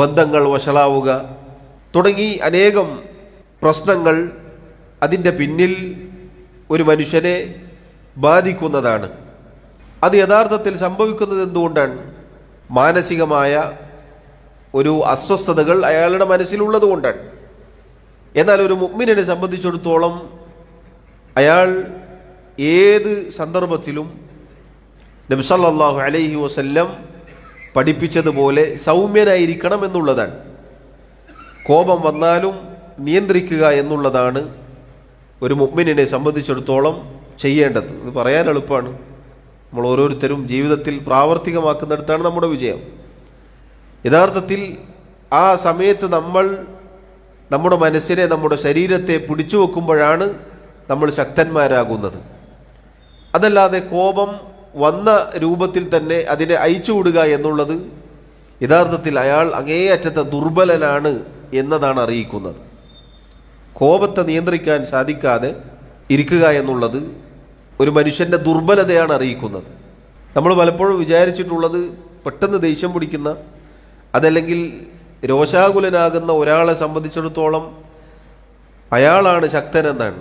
ബന്ധങ്ങൾ വഷളാവുക തുടങ്ങി അനേകം പ്രശ്നങ്ങൾ അതിൻ്റെ പിന്നിൽ ഒരു മനുഷ്യനെ ബാധിക്കുന്നതാണ്. അത് യഥാർത്ഥത്തിൽ സംഭവിക്കുന്നത് എന്തുകൊണ്ടാണ്? മാനസികമായ ഒരു അസ്വസ്ഥതകൾ അയാളുടെ മനസ്സിലുള്ളത് കൊണ്ടാണ്. എന്നാൽ ഒരു മുഅ്മിനിനെ സംബന്ധിച്ചിടത്തോളം അയാൾ ഏത് സന്ദർഭത്തിലും നബി സല്ലല്ലാഹു അലൈഹി വസല്ലം പഠിപ്പിച്ചതുപോലെ സൗമ്യനായിരിക്കണം എന്നുള്ളതാണ്. കോപം വന്നാലും നിയന്ത്രിക്കുക എന്നുള്ളതാണ് ഒരു മുഅ്മിനിനെ സംബന്ധിച്ചിടത്തോളം ചെയ്യേണ്ടത്. ഇത് പറയാൻ എളുപ്പമാണ്, നമ്മൾ ഓരോരുത്തരും ജീവിതത്തിൽ പ്രാവർത്തികമാക്കുന്നിടത്താണ് നമ്മുടെ വിജയം. യഥാർത്ഥത്തിൽ ആ സമയത്ത് നമ്മൾ നമ്മുടെ മനസ്സിനെ, നമ്മുടെ ശരീരത്തെ പിടിച്ചു വെക്കുമ്പോഴാണ് നമ്മൾ ശക്തന്മാരാകുന്നത്. അതല്ലാതെ കോപം വന്ന രൂപത്തിൽ തന്നെ അതിനെ അയച്ചുവിടുക എന്നുള്ളത് യഥാർത്ഥത്തിൽ അയാൾ അങ്ങേയറ്റത്തെ ദുർബലനാണ് എന്നതാണ് അറിയിക്കുന്നത്. കോപത്തെ നിയന്ത്രിക്കാൻ സാധിക്കാതെ ഇരിക്കുക എന്നുള്ളത് ഒരു മനുഷ്യൻ്റെ ദുർബലതയാണ് അറിയിക്കുന്നത്. നമ്മൾ പലപ്പോഴും വിചാരിച്ചിട്ടുള്ളത് പെട്ടെന്ന് ദേഷ്യം പിടിക്കുന്ന, അതല്ലെങ്കിൽ രോഷാകുലനാകുന്ന ഒരാളെ സംബന്ധിച്ചിടത്തോളം അയാളാണ് ശക്തനെന്നാണ്.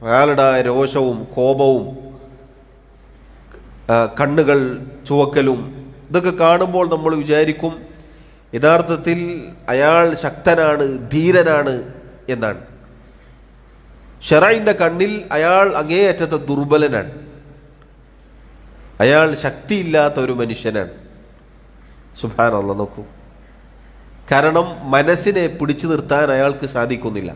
അയാളുടെ രോഷവും കോപവും കണ്ണുകൾ ചുവക്കലും ഇതൊക്കെ കാണുമ്പോൾ നമ്മൾ വിചാരിക്കും യഥാർത്ഥത്തിൽ അയാൾ ശക്തനാണ്, ധീരനാണ് എന്നാണ്. ശറഇന്റെ കണ്ണിൽ അയാൾ അങ്ങേയറ്റത്തെ ദുർബലനാണ്, അയാൾ ശക്തിയില്ലാത്ത ഒരു മനുഷ്യനാണ്. സുബ്ഹാനല്ലാഹ്, നോക്കൂ. കാരണം മനസ്സിനെ പിടിച്ചു നിർത്താൻ അയാൾക്ക് സാധിക്കുന്നില്ല.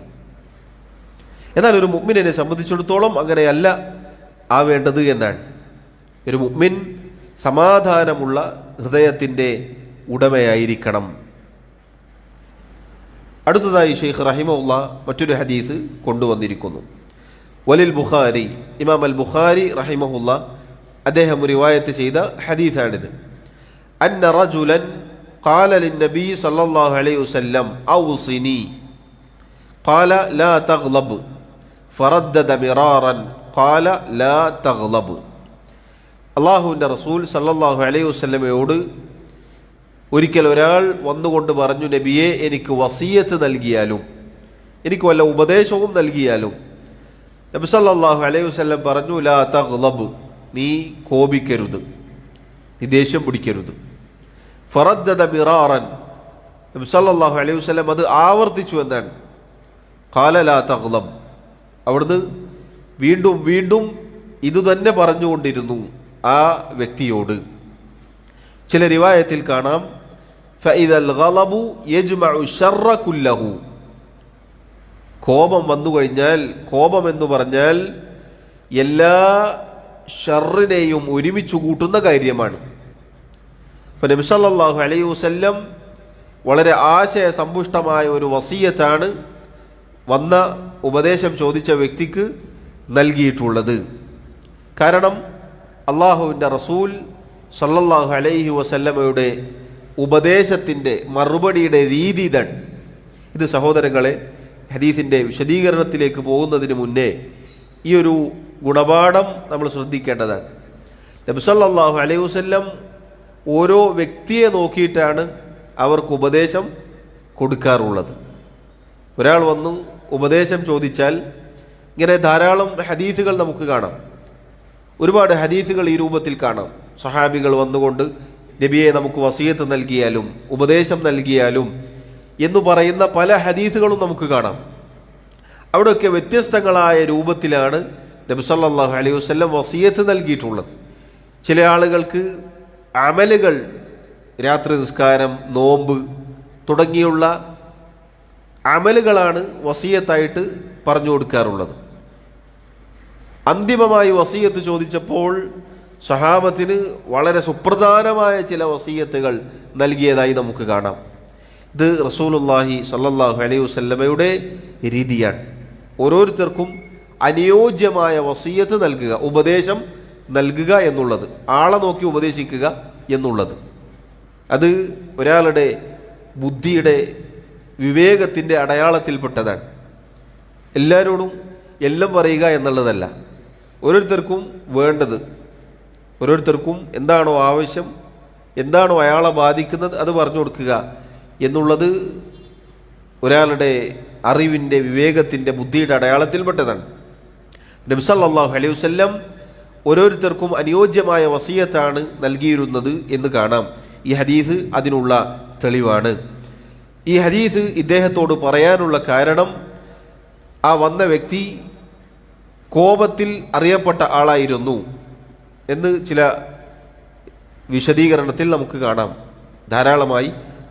എന്നാൽ ഒരു മുഅ്മിനെ സംബന്ധിച്ചിടത്തോളം അങ്ങനെയല്ല ആവേണ്ടത് എന്നാണ്. ഒരു മുഅ്മിൻ സമാധാനമുള്ള ഹൃദയത്തിൻ്റെ ഉടമയായിരിക്കണം. അടുത്തതായി ഷെയ്ഖ് റഹിമഹുല്ലാഹ് മറ്റൊരു ഹദീസ് കൊണ്ടുവന്നിരിക്കുന്നു. വലിൽ ബുഖാരി, ഇമാം അൽ ബുഖാരി റഹിമഹുല്ലാഹ് അദ്ദേഹം റിവായത്ത് ചെയ്ത ഹദീസാണിത്. അന്ന റജുലൻ ഖാല ലിന്നബി സല്ലല്ലാഹു അലൈഹി വസല്ലം ഔസിനി ഖാല ലാ തഗ്ളബ് ഫറദ്ദദ മിറാറൻ ഖാല ലാ തഗ്ളബ്. അല്ലാഹുവിൻ്റെ റസൂൽ സല്ലല്ലാഹു അലൈഹി വസല്ലമയോട് ഒരിക്കൽ ഒരാൾ വന്നുകൊണ്ട് പറഞ്ഞു, നബിയെ, എനിക്ക് വസിയത്ത് നൽകിയാലും എനിക്ക് വല്ല ഉപദേശവും നൽകിയാലും. നബി സല്ലല്ലാഹു അലൈഹി വസല്ലം പറഞ്ഞു, ലാ തഗ്ളബ്, നീ കോപിക്കരുത്, നീ ദേഷ്യം പിടിക്കരുത്. ഫറദ്ദദ മിറാറൻ, നബി സല്ലല്ലാഹു അലൈഹി വസല്ലം അത് ആവർത്തിച്ചു എന്നാണ്. ഖാല ലാ തഗ്ളബ്, അവിടുന്ന് വീണ്ടും വീണ്ടും ഇതുതന്നെ പറഞ്ഞുകൊണ്ടിരുന്നു ആ വ്യക്തിയോട്. ചില റിവായത്തിൽ കാണാം ഫഇദൽ ഗളബു യജ്മഉ ശർറ കുല്ലഹു, കോപം വന്നു കഴിഞ്ഞാൽ, കോപം എന്ന് പറഞ്ഞാൽ എല്ലാ ഷർറിനെയും ഒരുമിച്ച് കൂട്ടുന്ന കാര്യമാണ്. അപ്പോൾ നബി സല്ലല്ലാഹു അലൈഹി വസല്ലം വളരെ ആശയസമ്പുഷ്ടമായ ഒരു വസിയത്താണ് വന്ന ഉപദേശം ചോദിച്ച വ്യക്തിക്ക് നൽകിയിട്ടുള്ളത്. കാരണം അള്ളാഹുവിൻ്റെ റസൂൽ സല്ലല്ലാഹു അലൈഹി വസല്ലമയുടെ ഉപദേശത്തിൻ്റെ മറുപടിയുടെ രീതി ഇതാണ്. ഇത് സഹോദരങ്ങളെ, ഹദീസിൻ്റെ വിശദീകരണത്തിലേക്ക് പോകുന്നതിന് മുന്നേ ഈ ഒരു ഗുണപാഠം നമ്മൾ ശ്രദ്ധിക്കേണ്ടതാണ്. നബി സല്ലല്ലാഹു അലൈഹി വസല്ലം ഓരോ വ്യക്തിയെ നോക്കിയിട്ടാണ് അവർക്ക് ഉപദേശം കൊടുക്കാറുള്ളത്. ഒരാൾ വന്നു ഉപദേശം ചോദിച്ചാൽ ഇങ്ങനെ ധാരാളം ഹദീസുകൾ നമുക്ക് കാണാം. ഒരുപാട് ഹദീസുകൾ ഈ രൂപത്തിൽ കാണാം. സഹാബികൾ വന്നുകൊണ്ട് നബിയെ നമുക്ക് വസിയത്ത് നൽകിയാലും ഉപദേശം നൽകിയാലും എന്ന് പറയുന്ന പല ഹദീസുകളും നമുക്ക് കാണാം. അവിടെയൊക്കെ വ്യത്യസ്തങ്ങളായ രൂപത്തിലാണ് നബി സല്ലല്ലാഹു അലൈഹി വസല്ലം വസിയത്ത് നൽകിയിട്ടുള്ളത്. ചില ആളുകൾക്ക് അമലുകൾ, രാത്രി നിസ്കാരം, നോമ്പ് തുടങ്ങിയുള്ള അമലുകളാണ് വസിയത്തായിട്ട് പറഞ്ഞു കൊടുക്കാറുള്ളത്. അന്തിമമായി വസിയത്ത് ചോദിച്ചപ്പോൾ സഹാബത്തിന് വളരെ സുപ്രധാനമായ ചില വസിയത്തുകൾ നൽകിയതായി നമുക്ക് കാണാം. ഇത് റസൂലുള്ളാഹി സ്വല്ലല്ലാഹു അലൈഹി വസല്ലമയുടെ രീതിയാണ്. ഓരോരുത്തർക്കും അനുയോജ്യമായ വസിയത്ത് നൽകുക, ഉപദേശം നൽകുക എന്നുള്ളത്, ആളെ നോക്കി ഉപദേശിക്കുക എന്നുള്ളത്, അത് ഒരാളുടെ ബുദ്ധിയുടെ വിവേകത്തിൻ്റെ അടയാളത്തിൽപ്പെട്ടതാണ്. എല്ലാവരോടും എല്ലാം പറയുക എന്നുള്ളതല്ല. ഓരോരുത്തർക്കും വേണ്ടത്, ഓരോരുത്തർക്കും എന്താണോ ആവശ്യം, എന്താണോ അയാളെ ബാധിക്കുന്നത് അത് പറഞ്ഞു കൊടുക്കുക എന്നുള്ളത് ഒരാളുടെ അറിവിൻ്റെ, വിവേകത്തിൻ്റെ, ബുദ്ധിയുടെ അടയാളത്തിൽപ്പെട്ടതാണ്. നബി സല്ലല്ലാഹു അലൈഹി വസല്ലം ഓരോരുത്തർക്കും അനുയോജ്യമായ വസിയത്താണ് നൽകിയിരുന്നത് എന്ന് കാണാം. ഈ ഹദീസ് അതിനുള്ള തെളിവാണ്. ഈ ഹദീസ് ഇദ്ദേഹത്തോട് പറയാനുള്ള കാരണം, ആ വന്ന വ്യക്തി കോപത്തിൽ അറിയപ്പെട്ട ആളായിരുന്നു എന്ന് ചില വിശദീകരണത്തിൽ നമുക്ക് കാണാം. ധാരാളമായി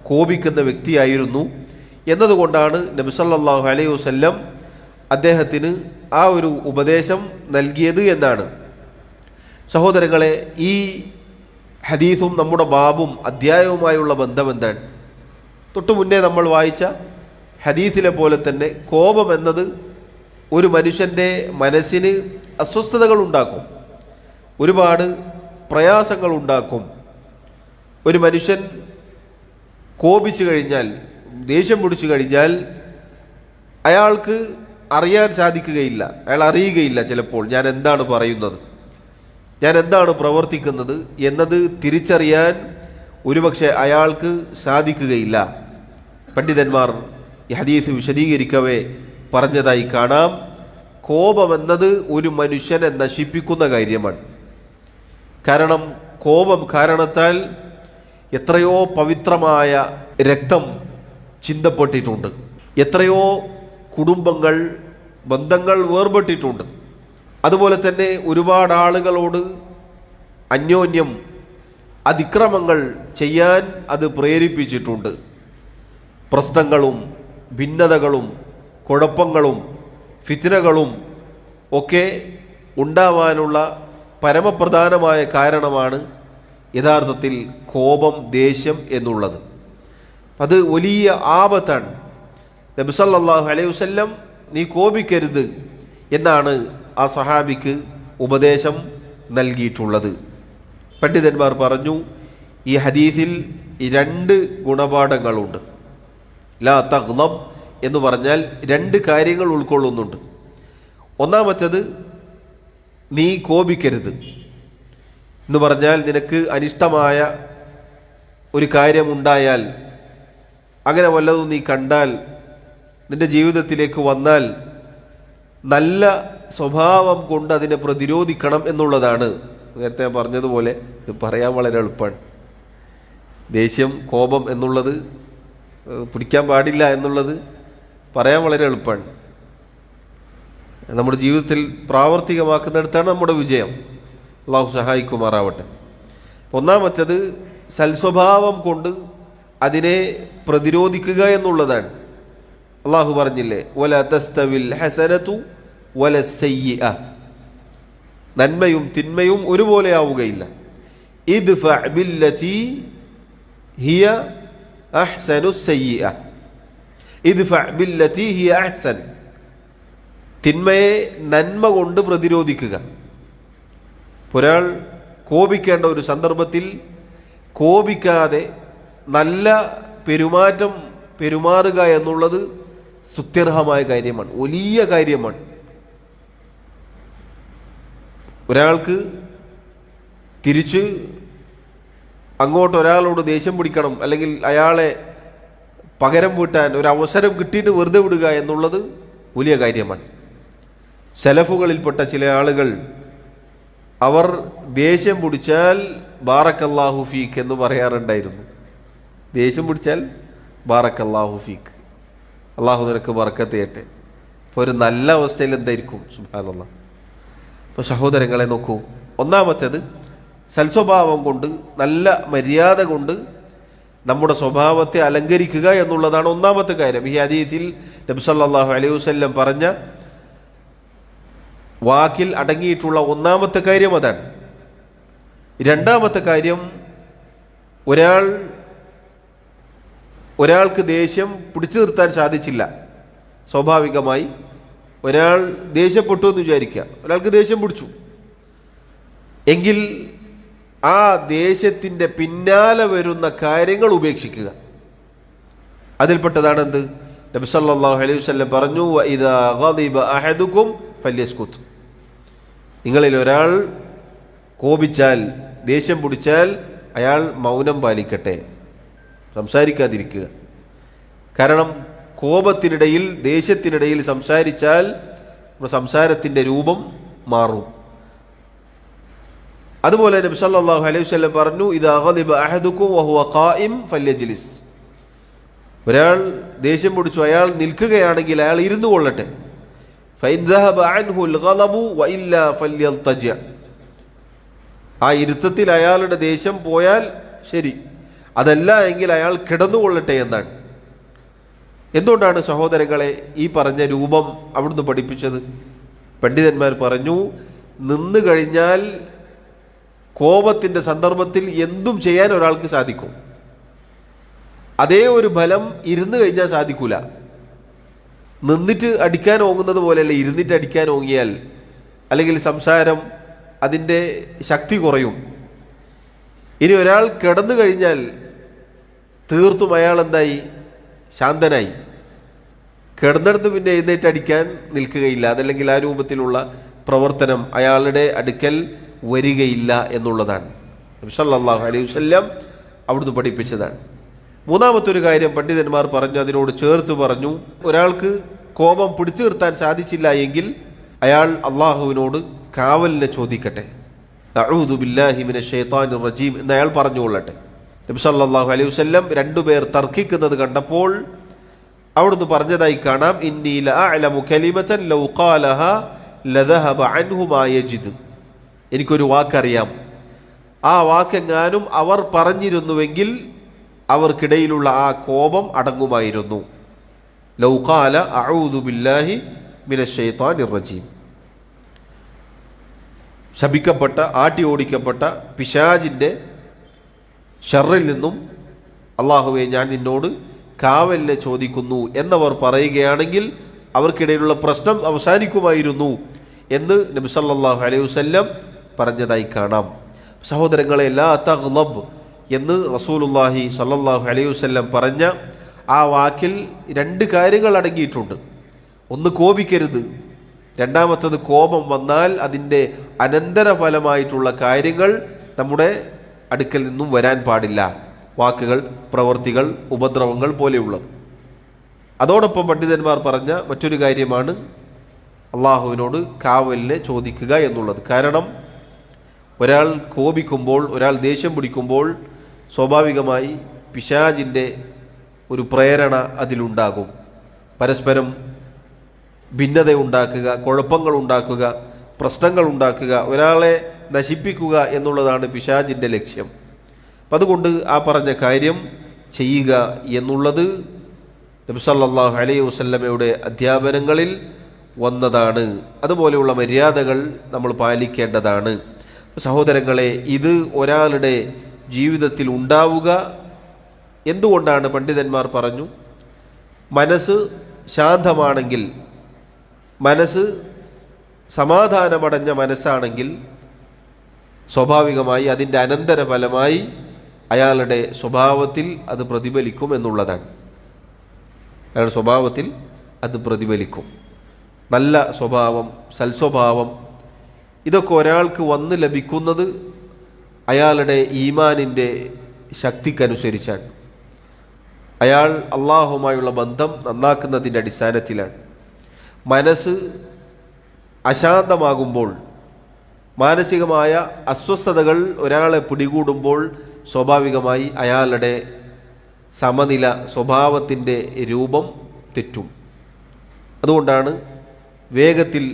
കോപിക്കുന്ന വ്യക്തിയായിരുന്നു എന്നതുകൊണ്ടാണ് നബി സല്ലല്ലാഹു അലൈഹി വസല്ലം അദ്ദേഹത്തിന് ആ ഒരു ഉപദേശം നൽകിയത് എന്നാണ്. സഹോദരങ്ങളെ, ഈ ഹദീസും നമ്മുടെ ബാബും അധ്യായവുമായുള്ള ബന്ധം എന്താണ്? തൊട്ടു മുന്നേ നമ്മൾ വായിച്ച ഹദീസിലെ പോലെ തന്നെ കോപം എന്നത് ഒരു മനുഷ്യൻ്റെ മനസ്സിന് അസ്വസ്ഥതകൾ ഉണ്ടാക്കും, ഒരുപാട് പ്രയാസങ്ങൾ ഉണ്ടാക്കും. ഒരു മനുഷ്യൻ കോപിച്ചു കഴിഞ്ഞാൽ, ദേഷ്യം പിടിച്ചു കഴിഞ്ഞാൽ അയാൾക്ക് അറിയാൻ സാധിക്കുകയില്ല, അയാൾ അറിയുകയില്ല ചിലപ്പോൾ ഞാൻ എന്താണ് പറയുന്നത്, ഞാൻ എന്താണ് പ്രവർത്തിക്കുന്നത് എന്നത് തിരിച്ചറിയാൻ ഒരുപക്ഷെ അയാൾക്ക് സാധിക്കുകയില്ല. പണ്ഡിതന്മാർ ഈ ഹദീസ് വിശദീകരിക്കവേ പറഞ്ഞതായി കാണാം, കോപമെന്നത് ഒരു മനുഷ്യനെ നശിപ്പിക്കുന്ന കാര്യമാണ്. കാരണം കോപം കാരണത്താൽ എത്രയോ പവിത്രമായ രക്തം ചിന്തപ്പെട്ടിട്ടുണ്ട്, എത്രയോ കുടുംബങ്ങൾ, ബന്ധങ്ങൾ വേർപെട്ടിട്ടുണ്ട്. അതുപോലെ തന്നെ ഒരുപാട് ആളുകളോട് അന്യോന്യം അതിക്രമങ്ങൾ ചെയ്യാൻ അത് പ്രേരിപ്പിച്ചിട്ടുണ്ട്. പ്രശ്നങ്ങളും ഭിന്നതകളും കുഴപ്പങ്ങളും ഫിത്നകളും ഒക്കെ ഉണ്ടാവാനുള്ള പരമപ്രധാനമായ കാരണമാണ് യഥാർത്ഥത്തിൽ കോപം, ദേഷ്യം എന്നുള്ളത്. അത് വലിയ ആപത്താണ്. നബി സല്ലല്ലാഹു അലൈഹി വസല്ലം നീ കോപിക്കരുത് എന്നാണ് ആ സഹാബിക്ക് ഉപദേശം നൽകിയിട്ടുള്ളത്. പണ്ഡിതന്മാർ പറഞ്ഞു, ഈ ഹദീസിൽ രണ്ട് ഗുണപാഠങ്ങളുണ്ട്. ലാ തഗ്ളബ് എന്ന് പറഞ്ഞാൽ രണ്ട് കാര്യങ്ങൾ ഉൾക്കൊള്ളുന്നുണ്ട്. ഒന്നാമത്തേത്, നീ കോപിക്കരുത് എന്ന് പറഞ്ഞാൽ നിനക്ക് അനിഷ്ടമായ ഒരു കാര്യമുണ്ടായാൽ, അങ്ങനെ വല്ലതും നീ കണ്ടാൽ, നിന്റെ ജീവിതത്തിലേക്ക് വന്നാൽ നല്ല സ്വഭാവം കൊണ്ട് അതിനെ പ്രതിരോധിക്കണം എന്നുള്ളതാണ്. നേരത്തെ ഞാൻ പറഞ്ഞതുപോലെ ഇത് പറയാൻ വളരെ എളുപ്പമാണ്. ദേഷ്യം, കോപം എന്നുള്ളത് പിടിക്കാൻ പാടില്ല എന്നുള്ളത് പറയാൻ വളരെ എളുപ്പമാണ്. നമ്മുടെ ജീവിതത്തിൽ പ്രാവർത്തികമാക്കുന്നിടത്താണ് നമ്മുടെ വിജയം. അള്ളാഹു സഹായിക്കുമാറാവട്ടെ. ഒന്നാമത്തേത് സൽസ്വഭാവം കൊണ്ട് അതിനെ പ്രതിരോധിക്കുക എന്നുള്ളതാണ്. അള്ളാഹു പറഞ്ഞില്ലേ, വല തസ്തവിൽ ഹസനതു വല സയ്യിഅ, നന്മയും തിന്മയും ഒരുപോലെ ആവുകയില്ല. ഇദ്ഫഅ ബില്ലതി ഹിയ അഹ്സനു സയ്യിഅ, ഇദ്ഫഅ ബില്ലതി ഹിയ അഹ്സൻ, തിന്മയെ നന്മ കൊണ്ട് പ്രതിരോധിക്കുക. ഒരാൾ കോപിക്കേണ്ട ഒരു സന്ദർഭത്തിൽ കോപിക്കാതെ നല്ല പെരുമാറ്റം പെരുമാറുക എന്നുള്ളത് സ്തുത്യർഹമായ കാര്യമാണ്, വലിയ കാര്യമാണ്. ഒരാൾക്ക് തിരിച്ച് അങ്ങോട്ട് ഒരാളോട് ദേഷ്യം പിടിക്കണം, അല്ലെങ്കിൽ അയാളെ പകരം വീട്ടാൻ ഒരു അവസരം കിട്ടിയിട്ട് വെറുതെ വിടുക എന്നുള്ളത് വലിയ കാര്യമാണ്. സലഫുകളിൽപ്പെട്ട ചില ആളുകൾ അവർ ദേഷ്യം പിടിച്ചാൽ ബാറക്കല്ലാഹു ഫീക്ക് എന്ന് പറയാറുണ്ടായിരുന്നു. ദേഷ്യം പിടിച്ചാൽ ബാറക്കല്ലാഹു ഫീക്ക്, അള്ളാഹു നിനക്ക് ബർക്കത്ത് ചെയ്യട്ടെ. അപ്പോൾ ഒരു നല്ല അവസ്ഥയിൽ എന്തായിരിക്കും? സുബ്ഹാനല്ലാഹ്. അപ്പോൾ സഹോദരങ്ങളെ നോക്കൂ, ഒന്നാമത്തേത് സൽസ്വഭാവം കൊണ്ട്, നല്ല മര്യാദ കൊണ്ട് നമ്മുടെ സ്വഭാവത്തെ അലങ്കരിക്കുക എന്നുള്ളതാണ് ഒന്നാമത്തെ കാര്യം. ഈ ഹദീസിൽ നബി സല്ലല്ലാഹു അലൈഹി വസല്ലം പറഞ്ഞ വാക്കിൽ അടങ്ങിയിട്ടുള്ള ഒന്നാമത്തെ കാര്യം അതാണ്. രണ്ടാമത്തെ കാര്യം, ഒരാൾക്ക് ദേഷ്യം പിടിച്ചു നിർത്താൻ സാധിച്ചില്ല. സ്വാഭാവികമായി ഒരാൾ ദേഷ്യപ്പെട്ടു എന്ന് വിചാരിക്കുക, ഒരാൾക്ക് ദേഷ്യം പിടിച്ചു എങ്കിൽ ആ ദേഷ്യത്തിൻ്റെ പിന്നാലെ വരുന്ന കാര്യങ്ങൾ ഉപേക്ഷിക്കുക. അതിൽപ്പെട്ടതാണ് എന്ത്? നബി സല്ലല്ലാഹു അലൈഹി വസല്ലം പറഞ്ഞു, വഇദാ ഗളിബ അഹദുകും ഫല്യസ്കുത്, നിങ്ങളിൽ ഒരാൾ കോപിച്ചാൽ, ദേഷ്യം പിടിച്ചാൽ അയാൾ മൗനം പാലിക്കട്ടെ, സംസാരിക്കാതിരിക്കുക. കാരണം കോപത്തിനിടയിൽ, ദേഷ്യത്തിനിടയിൽ സംസാരിച്ചാൽ സംസാരത്തിൻ്റെ രൂപം മാറും. അതുപോലെ നബി സല്ലല്ലാഹു അലൈഹി വസല്ലം പറഞ്ഞു, ഇദാ ഗളിബ അഹദുകും വഹുവ ഖായിം ഫല്യജ്ലിസ്, ഒരാൾ ദേഷ്യം പിടിച്ചു അയാൾ നിൽക്കുകയാണെങ്കിൽ അയാൾ ഇരുന്നു കൊള്ളട്ടെ. ഫഇൻ ദഹബ അൻഹുൽ ഗളബു വഇല്ലാ ഫല്യൽതജ, ആ ഇരുത്തത്തിൽ അയാളുടെ ദേഷ്യം പോയാൽ ശരി, അതല്ല എങ്കിൽ അയാൾ കിടന്നുകൊള്ളട്ടെ എന്നാണ്. എന്തുകൊണ്ടാണ് സഹോദരങ്ങളെ ഈ പറഞ്ഞ രൂപം അവിടുന്ന് പഠിപ്പിച്ചത്? പണ്ഡിതന്മാർ പറഞ്ഞു, നിന്നു കഴിഞ്ഞാൽ കോപത്തിൻ്റെ സന്ദർഭത്തിൽ എന്തും ചെയ്യാൻ ഒരാൾക്ക് സാധിക്കും. അതേ ഒരു ഫലം ഇരുന്ന് കഴിഞ്ഞാൽ സാധിക്കൂല. നിന്നിട്ട് അടിക്കാൻ ഓങ്ങുന്നത് പോലെയല്ല ഇരുന്നിട്ട് അടിക്കാൻ ഓങ്ങിയാൽ, അല്ലെങ്കിൽ സംസാരം അതിൻ്റെ ശക്തി കുറയും. ഇനി ഒരാൾ കിടന്നു കഴിഞ്ഞാൽ തീർത്തും അയാൾ എന്തായി? ശാന്തനായി. കിടന്നിടത്ത് പിന്നെ എഴുന്നേറ്റ് അടിക്കാൻ നിൽക്കുകയില്ല, അതല്ലെങ്കിൽ ആ രൂപത്തിലുള്ള പ്രവർത്തനം അയാളുടെ അടുക്കൽ വരികയില്ല എന്നുള്ളതാണ് നബി സല്ലല്ലാഹു അലൈഹി വസല്ലം അവിടുന്ന് പഠിപ്പിച്ചതാണ്. മൂന്നാമത്തെ ഒരു കാര്യം പണ്ഡിതന്മാർ പറഞ്ഞു, അതിനോട് ചേർത്ത് പറഞ്ഞു, ഒരാൾക്ക് കോപം പിടിച്ചു നിർത്താൻ സാധിച്ചില്ല എങ്കിൽ അയാൾ അള്ളാഹുവിനോട് കാവലിനെ ചോദിക്കട്ടെ. അഊദു ബില്ലാഹി മിനശ് ശൈത്താനിർ റജീം എന്ന് അയാൾ പറഞ്ഞുകൊള്ളട്ടെ. നബി സല്ലല്ലാഹു അലൈഹി വസല്ലം രണ്ടുപേർ തർക്കിക്കുന്നത് കണ്ടപ്പോൾ അവിടുന്ന് പറഞ്ഞതായി കാണാം, ഇന്നി ലഅഅലമു കലിമതൻ ലൗ ഖാലഹാ ലദഹബ അൻഹു മാ യജിദ്, എനിക്കൊരു വാക്കറിയാം, ആ വാക്കെങ്ങാനും അവർ പറഞ്ഞിരുന്നുവെങ്കിൽ അവർക്കിടയിലുള്ള ആ കോപം അടങ്ങുമായിരുന്നു. ലൗ ഖാല അഊദു ബില്ലാഹി മിനശ് ശൈത്താനിർ റജീം, ശപിക്കപ്പെട്ട, ആട്ടി ഓടിക്കപ്പെട്ട പിശാചിൻ്റെ ഷർറിൽ നിന്നും അള്ളാഹുവെ ഞാൻ നിന്നോട് കാവലിനെ ചോദിക്കുന്നു എന്നവർ പറയുകയാണെങ്കിൽ അവർക്കിടയിലുള്ള പ്രശ്നം അവസാനിക്കുമായിരുന്നു എന്ന് നബി സല്ലല്ലാഹു അലൈഹി വസല്ലം പറഞ്ഞതായി കാണാം. സഹോദരങ്ങളെ, ലാ തഗ്ളബ് എന്ന് റസൂലുള്ളാഹി സല്ലല്ലാഹു അലൈഹി വസല്ലം പറഞ്ഞ ആ വാക്കിൽ രണ്ട് കാര്യങ്ങൾ അടങ്ങിയിട്ടുണ്ട്. ഒന്ന്, കോപിക്കരുത്. രണ്ടാമത്തത്, കോപം വന്നാൽ അതിൻ്റെ അനന്തരഫലമായിട്ടുള്ള കാര്യങ്ങൾ നമ്മുടെ അടുക്കൽ നിന്നും വരാൻ പാടില്ല. വാക്കുകൾ, പ്രവൃത്തികൾ, ഉപദ്രവങ്ങൾ പോലെയുള്ളത്. അതോടൊപ്പം പണ്ഡിതന്മാർ പറഞ്ഞ മറ്റൊരു കാര്യമാണ് അള്ളാഹുവിനോട് കാവലിനെ ചോദിക്കുക എന്നുള്ളത്. കാരണം ഒരാൾ കോപിക്കുമ്പോൾ, ഒരാൾ ദേഷ്യം പിടിക്കുമ്പോൾ സ്വാഭാവികമായി പിശാചിൻ്റെ ഒരു പ്രേരണ അതിലുണ്ടാകും. പരസ്പരം ഭിന്നത ഉണ്ടാക്കുക, കുഴപ്പങ്ങൾ ഉണ്ടാക്കുക, പ്രശ്നങ്ങൾ ഉണ്ടാക്കുക, ഒരാളെ നശിപ്പിക്കുക എന്നുള്ളതാണ് പിശാചിൻ്റെ ലക്ഷ്യം. അപ്പം അതുകൊണ്ട് ആ പറഞ്ഞ കാര്യം ചെയ്യുക എന്നുള്ളത് നബി സല്ലല്ലാഹു അലൈഹി വസല്ലമയുടെ അധ്യാപനങ്ങളിൽ വന്നതാണ്. അതുപോലെയുള്ള മര്യാദകൾ നമ്മൾ പാലിക്കേണ്ടതാണ്. സഹോദരങ്ങളെ, ഇത് ഒരാളുടെ ജീവിതത്തിൽ ഉണ്ടാവുക എന്തുകൊണ്ടാണ്? പണ്ഡിതന്മാർ പറഞ്ഞു, മനസ്സ് ശാന്തമാണെങ്കിൽ, മനസ്സ് സമാധാനമടഞ്ഞ മനസ്സാണെങ്കിൽ സ്വാഭാവികമായി അതിൻ്റെ അനന്തരഫലമായി അയാളുടെ സ്വഭാവത്തിൽ അത് പ്രതിഫലിക്കും എന്നുള്ളതാണ്. അയാളുടെ സ്വഭാവത്തിൽ അത് പ്രതിഫലിക്കും. നല്ല സ്വഭാവം, സൽസ്വഭാവം, ഇതൊക്കെ ഒരാൾക്ക് വന്ന് ലഭിക്കുന്നത് അയാളുടെ ഈമാനിൻ്റെ ശക്തിക്കനുസരിച്ചാണ്. അയാൾ അള്ളാഹുമായുള്ള ബന്ധം നന്നാക്കുന്നതിൻ്റെ അടിസ്ഥാനത്തിലാണ്. മനസ്സ് അശാന്തമാകുമ്പോൾ, മാനസികമായ അസ്വസ്ഥതകൾ ഒരാളെ പിടികൂടുമ്പോൾ സ്വാഭാവികമായി അയാളുടെ സമനില, സ്വഭാവത്തിൻ്റെ രൂപം തെറ്റും. അതുകൊണ്ടാണ് വേഗത്തിൽ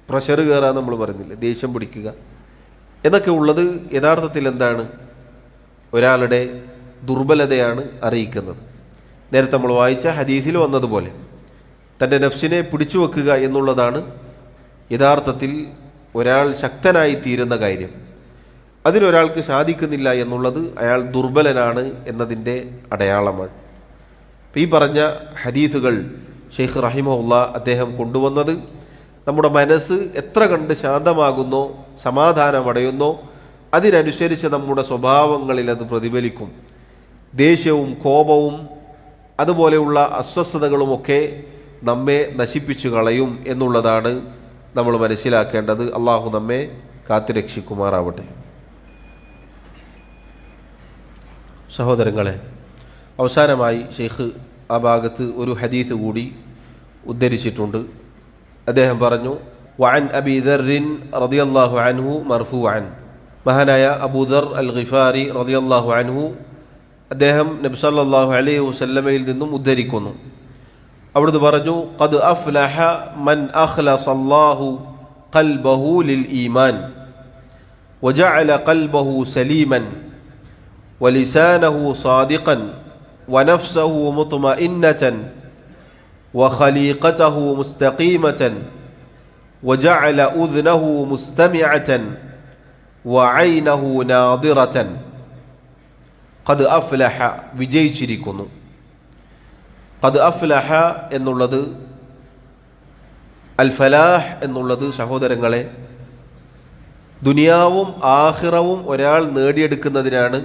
പ്രഷർ കയറുക നമ്മൾ പറയുന്നില്ല, ദേഷ്യം പിടിക്കുക എന്നൊക്കെ ഉള്ളത് യഥാർത്ഥത്തിൽ എന്താണ്? ഒരാളുടെ ദുർബലതയാണ് അറിയിക്കുന്നത്. നേരത്തെ നമ്മൾ വായിച്ച ഹദീസിൽ വന്നതുപോലെ തൻ്റെ നഫ്സിനെ പിടിച്ചു വെക്കുക എന്നുള്ളതാണ് യഥാർത്ഥത്തിൽ ഒരാൾ ശക്തനായി തീരുന്ന കാര്യം. അതിനൊരാൾക്ക് സാധിക്കുന്നില്ല എന്നുള്ളത് അയാൾ ദുർബലനാണ് എന്നതിൻ്റെ അടയാളമാണ്. ഈ പറഞ്ഞ ഹദീസുകൾ ഷെയ്ഖ് റഹിമഹുള്ള അദ്ദേഹം കൊണ്ടുവന്നത് നമ്മുടെ മനസ്സ് എത്ര കണ്ട് ശാന്തമാകുന്നോ, സമാധാനമടയുന്നോ, അതിനനുസരിച്ച് നമ്മുടെ സ്വഭാവങ്ങളിൽ അത് പ്രതിഫലിക്കും. ദേഷ്യവും കോപവും അതുപോലെയുള്ള അസ്വസ്ഥതകളുമൊക്കെ നമ്മെ നശിപ്പിച്ചു കളയും എന്നുള്ളതാണ് നമ്മൾ മനസ്സിലാക്കേണ്ടത്. അള്ളാഹു നമ്മെ കാത്തുരക്ഷിക്കുമാറാവട്ടെ. സഹോദരങ്ങളെ, അവസാനമായി ഷെയ്ഖ് ആ ഭാഗത്ത് ഒരു ഹദീസ് കൂടി ഉദ്ധരിച്ചിട്ടുണ്ട്. അദ്ദേഹം പറഞ്ഞു, വഅൻ അബീ ദർറിൻ റളിയല്ലാഹു അൻഹു മർഫൂഅൻ, മഹാനായ അബൂദർ അൽ ഗിഫാരി റളിയല്ലാഹു അൻഹു അദ്ദേഹം നബി സല്ലല്ലാഹു അലൈഹി വസല്ലമയിൽ നിന്നും ഉദ്ധരിക്കുന്നു. അവിടുന്ന് പറഞ്ഞു, ഖദ് അഫ്ലഹ മൻ അഖ്ലസല്ലാഹു ഖൽബഹു ലിൽ ഈമാൻ വജഅല ഖൽബഹു സലീമൻ വലിസാനഹു സാദിഖൻ വനഫ്സഹു മുത്മഇന്നതൻ വഖലീഖതഹു മുസ്തഖീമതൻ വജഅല ഉദ്നഹു മുസ്തമിഅതൻ വഅയ്നഹു നാദിറതൻ. ഖദ് അഫ്ലഹ, വിജയിച്ചിരിക്കുന്നു. ഖദ് അഫ്ലഹ എന്നുള്ളത്, അൽ ഫലാഹ് എന്നുള്ളത് സഹോദരങ്ങളെ ദുനിയാവും ആഖിറവും ഒരാൾ നേടിയെടുക്കുന്നതിനാണ്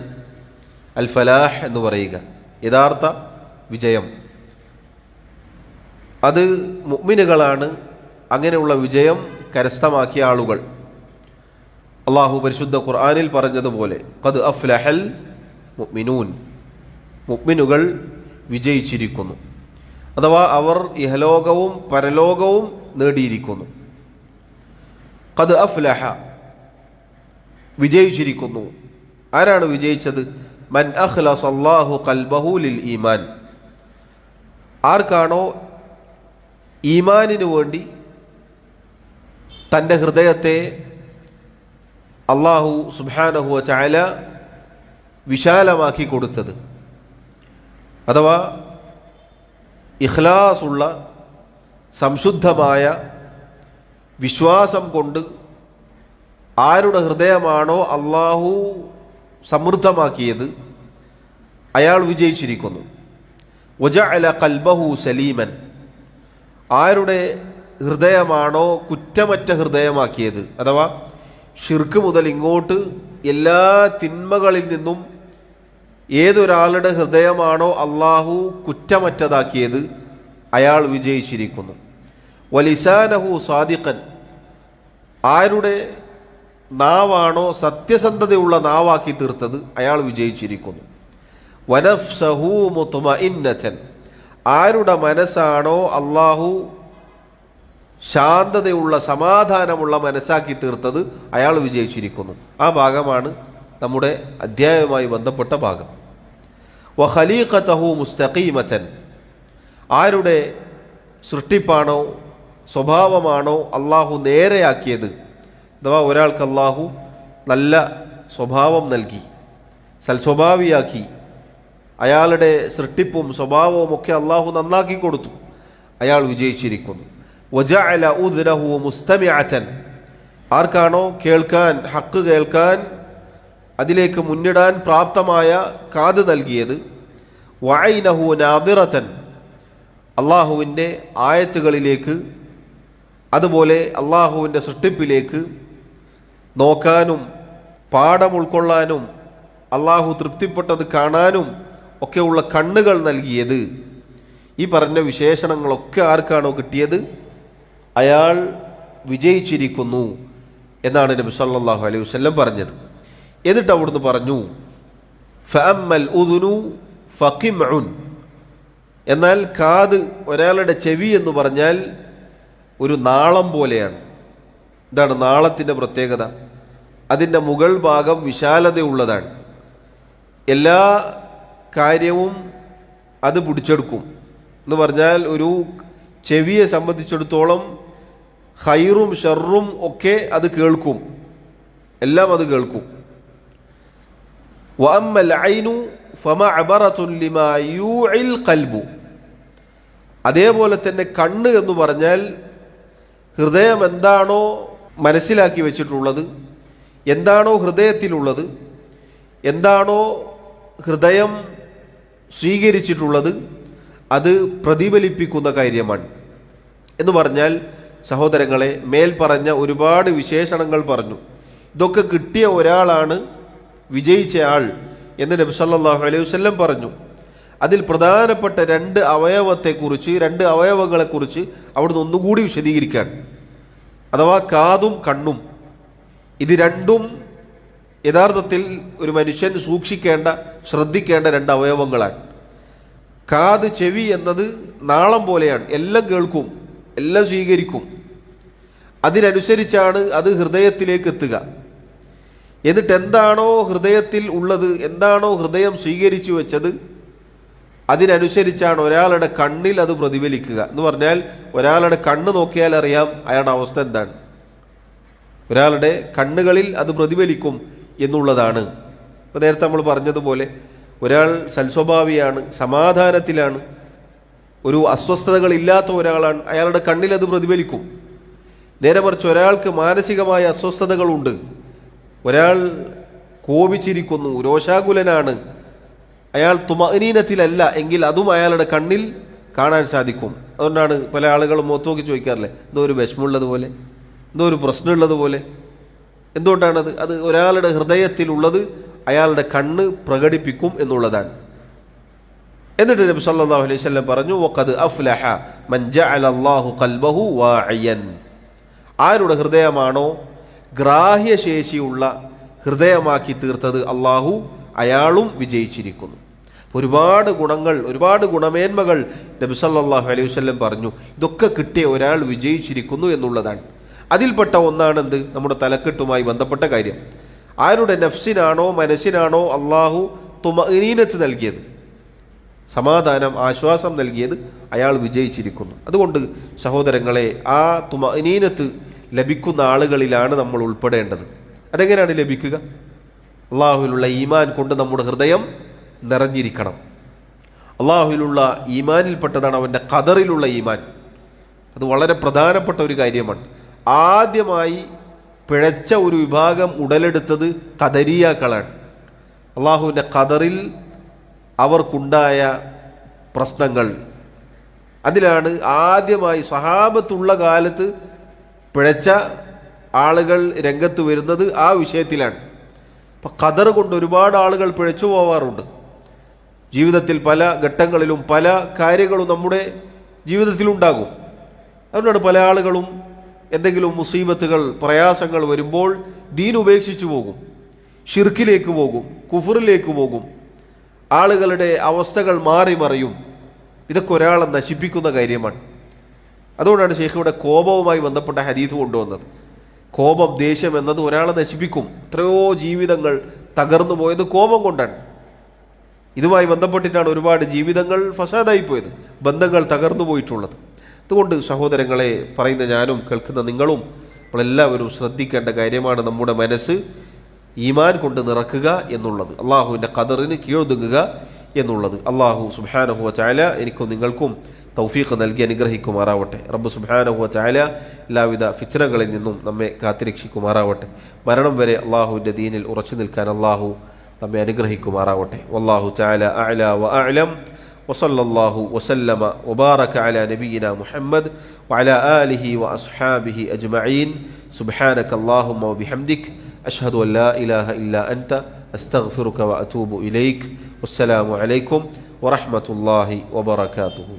അൽ ഫലാഹ് എന്ന് പറയുക, യഥാർത്ഥ വിജയം. അത് മുഅ്മിനുകളാണ് അങ്ങനെയുള്ള വിജയം കരസ്ഥമാക്കിയ ആളുകൾ. അള്ളാഹു പരിശുദ്ധ ഖുർആനിൽ പറഞ്ഞതുപോലെ ഖദ് അഫ്ലഹൽ മുഅ്മിനൂൻ, മുഅ്മിനുകൾ വിജയിച്ചിരിക്കുന്നു, അഥവാ അവർ ഇഹലോകവും പരലോകവും നേടിയിരിക്കുന്നു. ഖദ് അഫ്ലഹ, വിജയിച്ചിരിക്കുന്നു. ആരാണ് വിജയിച്ചത്? മൻ അഖ്ലസല്ലാഹു ഖൽബഹു ലിൽ ഈമാൻ, ആർക്കാണോ ഈമാനിനു വേണ്ടി തൻ്റെ ഹൃദയത്തെ അള്ളാഹു സുബ്ഹാനഹു വ തആല വിശാലമാക്കി കൊടുത്തത്, അഥവാ ഇഖ്ലാസുള്ള സംശുദ്ധമായ വിശ്വാസം കൊണ്ട് ആരുടെ ഹൃദയമാണോ അള്ളാഹു സമൃദ്ധമാക്കിയത് അയാൾ വിജയിച്ചിരിക്കുന്നു. വജഅല ഖൽബഹു സലീമൻ, ആരുടെ ഹൃദയമാണോ കുറ്റമറ്റ ഹൃദയമാക്കിയത്, അഥവാ ഷിർക്ക് മുതൽ ഇങ്ങോട്ട് എല്ലാ തിന്മകളിൽ നിന്നും ഏതൊരാളുടെ ഹൃദയമാണോ അള്ളാഹു കുറ്റമറ്റതാക്കിയത് അയാൾ വിജയിച്ചിരിക്കുന്നു. വലിസാനഹു സാദിഖൻ, ആരുടെ നാവാണോ സത്യസന്ധതയുള്ള നാവാക്കി തീർത്തത് അയാൾ വിജയിച്ചിരിക്കുന്നു. വനഫ്സഹു മുത്മഇന്നതൻ, ആരുടെ മനസ്സാണോ അള്ളാഹു ശാന്തതയുള്ള സമാധാനമുള്ള മനസ്സാക്കി തീർത്തത് അയാൾ വിജയിച്ചിരിക്കുന്നു. ആ ഭാഗമാണ് നമ്മുടെ അധ്യായവുമായി ബന്ധപ്പെട്ട ഭാഗം. വഖലീഖതഹു മുസ്തഖീമതൻ, ആരുടെ സൃഷ്ടിപ്പാണോ സ്വഭാവമാണോ അള്ളാഹു നേരെയാക്കിയത്, അഥവാ ഒരാൾക്ക് അള്ളാഹു നല്ല സ്വഭാവം നൽകി, സൽസ്വഭാവിയാക്കി, അയാളുടെ സൃഷ്ടിപ്പും സ്വഭാവവും ഒക്കെ അള്ളാഹു നന്നാക്കി കൊടുത്തു, അയാൾ വിജയിച്ചിരിക്കുന്നു. വജഅല ഉദ്നഹു മുസ്തമിഅതൻ, ആർക്കാണോ കേൾക്കാൻ, ഹക്ക് കേൾക്കാൻ, അതിലേക്ക് മുന്നിടാൻ പ്രാപ്തമായ കാത് നൽകിയത്, വഅൈനഹു നാദിറതൻ, അള്ളാഹുവിൻ്റെ ആയത്തുകളിലേക്ക്, അതുപോലെ അള്ളാഹുവിൻ്റെ സൃഷ്ടിപ്പിലേക്ക് നോക്കാനും പാഠം ഉൾക്കൊള്ളാനും അള്ളാഹു തൃപ്തിപ്പെട്ടത് കാണാനും ഒക്കെയുള്ള കണ്ണുകൾ നൽകിയത്. ഈ പറഞ്ഞ വിശേഷണങ്ങളൊക്കെ ആർക്കാണോ കിട്ടിയത് അയാൾ വിജയിച്ചിരിക്കുന്നു എന്നാണ് നബി സല്ലല്ലാഹു അലൈഹി വസല്ലം പറഞ്ഞത്. എന്നിട്ട് അവിടുന്ന് പറഞ്ഞു, ഫഅമ്മൽ ഉദ്നു ഫഖിംഉൻ, എന്നാൽ കാത്, ഒരാളുടെ ചെവി എന്ന് പറഞ്ഞാൽ ഒരു നാളം പോലെയാണ്. ഇതാണ് നാളത്തിൻ്റെ പ്രത്യേകത. അതിൻ്റെ മുകൾ ഭാഗം വിശാലതയുള്ളതാണ്. എല്ലാ കാര്യവും അത് പിടിച്ചെടുക്കും എന്ന് പറഞ്ഞാൽ ഒരു ചെവിയെ സംബന്ധിച്ചിടത്തോളം ഖൈറും ഷർറും ഒക്കെ അത് കേൾക്കും, എല്ലാം അത് കേൾക്കും. വഅമ്മൽ ഐനു ഫമഅബറത്തുൻ ലിമാ യൂഇൽ ഖൽബു, അതേപോലെ തന്നെ കണ്ണ് എന്ന് പറഞ്ഞാൽ ഹൃദയം എന്താണോ മനസ്സിലാക്കി വെച്ചിട്ടുള്ളത്, എന്താണോ ഹൃദയത്തിലുള്ളത്, എന്താണോ ഹൃദയം സ്വീകരിച്ചിട്ടുള്ളത്, അത് പ്രതിഫലിപ്പിക്കുന്ന കാര്യമാണ്. എന്ന് പറഞ്ഞാൽ സഹോദരങ്ങളെ, മേൽ പറഞ്ഞ ഒരുപാട് വിശേഷണങ്ങൾ പറഞ്ഞു. ഇതൊക്കെ കിട്ടിയ ഒരാളാണ് വിജയിച്ച ആൾ എന്ന് നബി സല്ലല്ലാഹു അലൈഹി വസല്ലം പറഞ്ഞു. അതിൽ പ്രധാനപ്പെട്ട രണ്ട് അവയവങ്ങളെക്കുറിച്ച് അവിടുന്ന് ഒന്നുകൂടി വിശദീകരിക്കാൻ, അഥവാ കാതും കണ്ണും. ഇത് രണ്ടും യഥാർത്ഥത്തിൽ ഒരു മനുഷ്യൻ സൂക്ഷിക്കേണ്ട, ശ്രദ്ധിക്കേണ്ട രണ്ട് അവയവങ്ങളാണ്. കാത്, ചെവി എന്നത് നാളം പോലെയാണ്, എല്ലാം കേൾക്കും, എല്ലാം സ്വീകരിക്കും. അതിനനുസരിച്ചാണ് അത് ഹൃദയത്തിലേക്ക് എത്തുക. എന്നിട്ട് എന്താണോ ഹൃദയത്തിൽ ഉള്ളത്, എന്താണോ ഹൃദയം സ്വീകരിച്ചു വെച്ചത്, അതിനനുസരിച്ചാണ് ഒരാളുടെ കണ്ണിൽ അത് പ്രതിഫലിക്കുക. എന്ന് പറഞ്ഞാൽ ഒരാളുടെ കണ്ണ് നോക്കിയാൽ അറിയാം അയാളുടെ അവസ്ഥ എന്താണ്. ഒരാളുടെ കണ്ണുകളിൽ അത് പ്രതിഫലിക്കും എന്നുള്ളതാണ്. ഇപ്പോൾ നേരത്തെ നമ്മൾ പറഞ്ഞതുപോലെ ഒരാൾ സൽസ്വഭാവിയാണ്, സമാധാനത്തിലാണ്, ഒരു അസ്വസ്ഥതകളില്ലാത്ത ഒരാളാണ്, അയാളുടെ കണ്ണിൽ അത് പ്രതിഫലിക്കും. നേരെ മറിച്ച് ഒരാൾക്ക് മാനസികമായ അസ്വസ്ഥതകളുണ്ട്, ഒരാൾ കോപിച്ചിരിക്കുന്നു, രോഷാകുലനാണ്, അയാൾ തുമഅനീനത്തിലല്ല എങ്കിൽ അതും അയാളുടെ കണ്ണിൽ കാണാൻ സാധിക്കും. അതുകൊണ്ടാണ് പല ആളുകളും മുഖത്ത് നോക്കി ചോദിക്കാറില്ലേ, എന്തോ ഒരു വിഷമമുള്ളതുപോലെ, എന്തോ ഒരു പ്രശ്നമുള്ളതുപോലെ. എന്തുകൊണ്ടാണത്? അത് ഒരാളുടെ ഹൃദയത്തിലുള്ളത് അയാളുടെ കണ്ണ് പ്രകടിപ്പിക്കും എന്നുള്ളതാണ്. എന്നിട്ട് നബി സല്ലല്ലാഹു അലൈഹി വസല്ലം പറഞ്ഞു, വഖദ് അഫ്ലഹ മൻ ജഅല അല്ലാഹു ഖൽബഹു വാഇയൻ, ആരുടെ ഹൃദയമാണോ ഗ്രാഹ്യശേഷിയുള്ള ഹൃദയമാക്കി തീർത്തത് അള്ളാഹു, അയാളും വിജയിച്ചിരിക്കുന്നു. ഒരുപാട് ഗുണങ്ങൾ, ഒരുപാട് ഗുണമേന്മകൾ നബി സല്ലല്ലാഹു അലൈഹി വസല്ലം പറഞ്ഞു. ഇതൊക്കെ കിട്ടിയ ഒരാൾ വിജയിച്ചിരിക്കുന്നു എന്നുള്ളതാണ്. അതിൽപ്പെട്ട ഒന്നാണെന്ത്? നമ്മുടെ തലക്കെട്ടുമായി ബന്ധപ്പെട്ട കാര്യം. ആരുടെ നഫ്സിനാണോ, മനസ്സിനാണോ അള്ളാഹു തുമഅനീനത്ത് നൽകിയത്, സമാധാനം, ആശ്വാസം നൽകിയത്, അയാൾ വിജയിച്ചിരിക്കുന്നു. അതുകൊണ്ട് സഹോദരങ്ങളെ, ആ തുമഅനീനത്ത് ലഭിക്കുന്ന ആളുകളിലാണ് നമ്മൾ ഉൾപ്പെടേണ്ടത്. അതെങ്ങനെയാണ് ലഭിക്കുക? അള്ളാഹുവിലുള്ള ഈമാൻ കൊണ്ട് നമ്മുടെ ഹൃദയം നിറഞ്ഞിരിക്കണം. അള്ളാഹുവിലുള്ള ഈമാനിൽപ്പെട്ടതാണ് അവൻ്റെ ഖദറിലുള്ള ഈമാൻ. അത് വളരെ പ്രധാനപ്പെട്ട ഒരു കാര്യമാണ്. ആദ്യമായി പിഴച്ച ഒരു വിഭാഗം ഉടലെടുത്തത് ഖദരിയാക്കളാണ്. അള്ളാഹുവിൻ്റെ ഖദറിൽ അവർക്കുണ്ടായ പ്രശ്നങ്ങൾ, അതിലാണ് ആദ്യമായി സഹാബത്തുള്ള കാലത്ത് പിഴച്ച ആളുകൾ രംഗത്ത് വരുന്നത്. ആ വിഷയത്തിലാണ്. അപ്പം ഖദർ കൊണ്ട് ഒരുപാട് ആളുകൾ പിഴച്ചു പോവാറുണ്ട്. ജീവിതത്തിൽ പല ഘട്ടങ്ങളിലും പല കാര്യങ്ങളും നമ്മുടെ ജീവിതത്തിലുണ്ടാകും. അതുകൊണ്ടാണ് പല ആളുകളും എന്തെങ്കിലും മുസീബത്തുകൾ, പ്രയാസങ്ങൾ വരുമ്പോൾ ദീൻ ഉപേക്ഷിച്ചു പോകും, ഷിർക്കിലേക്ക് പോകും, കുഫറിലേക്ക് പോകും, ആളുകളുടെ അവസ്ഥകൾ മാറി മറിയും. ഇതൊക്കെ ഒരാളെ നശിപ്പിക്കുന്ന കാര്യമാണ്. അതുകൊണ്ടാണ് ശേഖ് ഇവിടെ കോപവുമായി ബന്ധപ്പെട്ട ഹദീസ് കൊണ്ടുവന്നത്. കോപം, ദേഷ്യം എന്നത് ഒരാളെ നശിപ്പിക്കും. എത്രയോ ജീവിതങ്ങൾ തകർന്നു പോയത് കോപം കൊണ്ടാണ്. ഇതുമായി ബന്ധപ്പെട്ടിട്ടാണ് ഒരുപാട് ജീവിതങ്ങൾ ഫസാദായി പോയത്, ബന്ധങ്ങൾ തകർന്നു പോയിട്ടുള്ളത്. അതുകൊണ്ട് സഹോദരങ്ങളെ, പറയുന്ന ഞാനും കേൾക്കുന്ന നിങ്ങളും നമ്മളെല്ലാവരും ശ്രദ്ധിക്കേണ്ട കാര്യമാണ് നമ്മുടെ മനസ്സ് ഈമാൻ കൊണ്ട് നിറക്കുക എന്നുള്ളത്, അള്ളാഹുവിൻ്റെ ഖദറിന് കീഴൊതുങ്ങുക എന്നുള്ളത്. അള്ളാഹു സുബ്ഹാനഹു വ തആല എനിക്കും നിങ്ങൾക്കും തൗഫീഖ് നൽകി അനുഗ്രഹിക്കുമാറാവട്ടെ. റബ്ബ് സുബ്ഹാനഹു വ തആല എല്ലാവിധ ഫിത്നകളിൽ നിന്നും നമ്മെ കാത്തിരക്ഷിക്കുമാറാവട്ടെ. മരണം വരെ അള്ളാഹുവിൻ്റെ ദീനിൽ ഉറച്ചു നിൽക്കാൻ അള്ളാഹു നമ്മെ അനുഗ്രഹിക്കുമാറാവട്ടെ. വല്ലാഹു തആല അഅ്ലാ വ അഅ്ലം. വസല്ലല്ലാഹു വസല്ലമ വബാറക അലാ നബിയിനാ മുഹമ്മദ് വഅലാ ആലിഹി വഅസ്ഹാബിഹി അജ്മഈൻ. സുബ്ഹാനക അല്ലാഹുമ്മ വബിഹംദിക അഷ്ഹദു അൻ ലാ ഇലാഹ ഇല്ലാ അൻത അസ്തഗ്ഫിറുക വഅതൂബു ഇലൈക്. വസ്സലാമു അലൈക്കും വറഹ്മത്തുള്ളാഹി വബറകാതുഹു.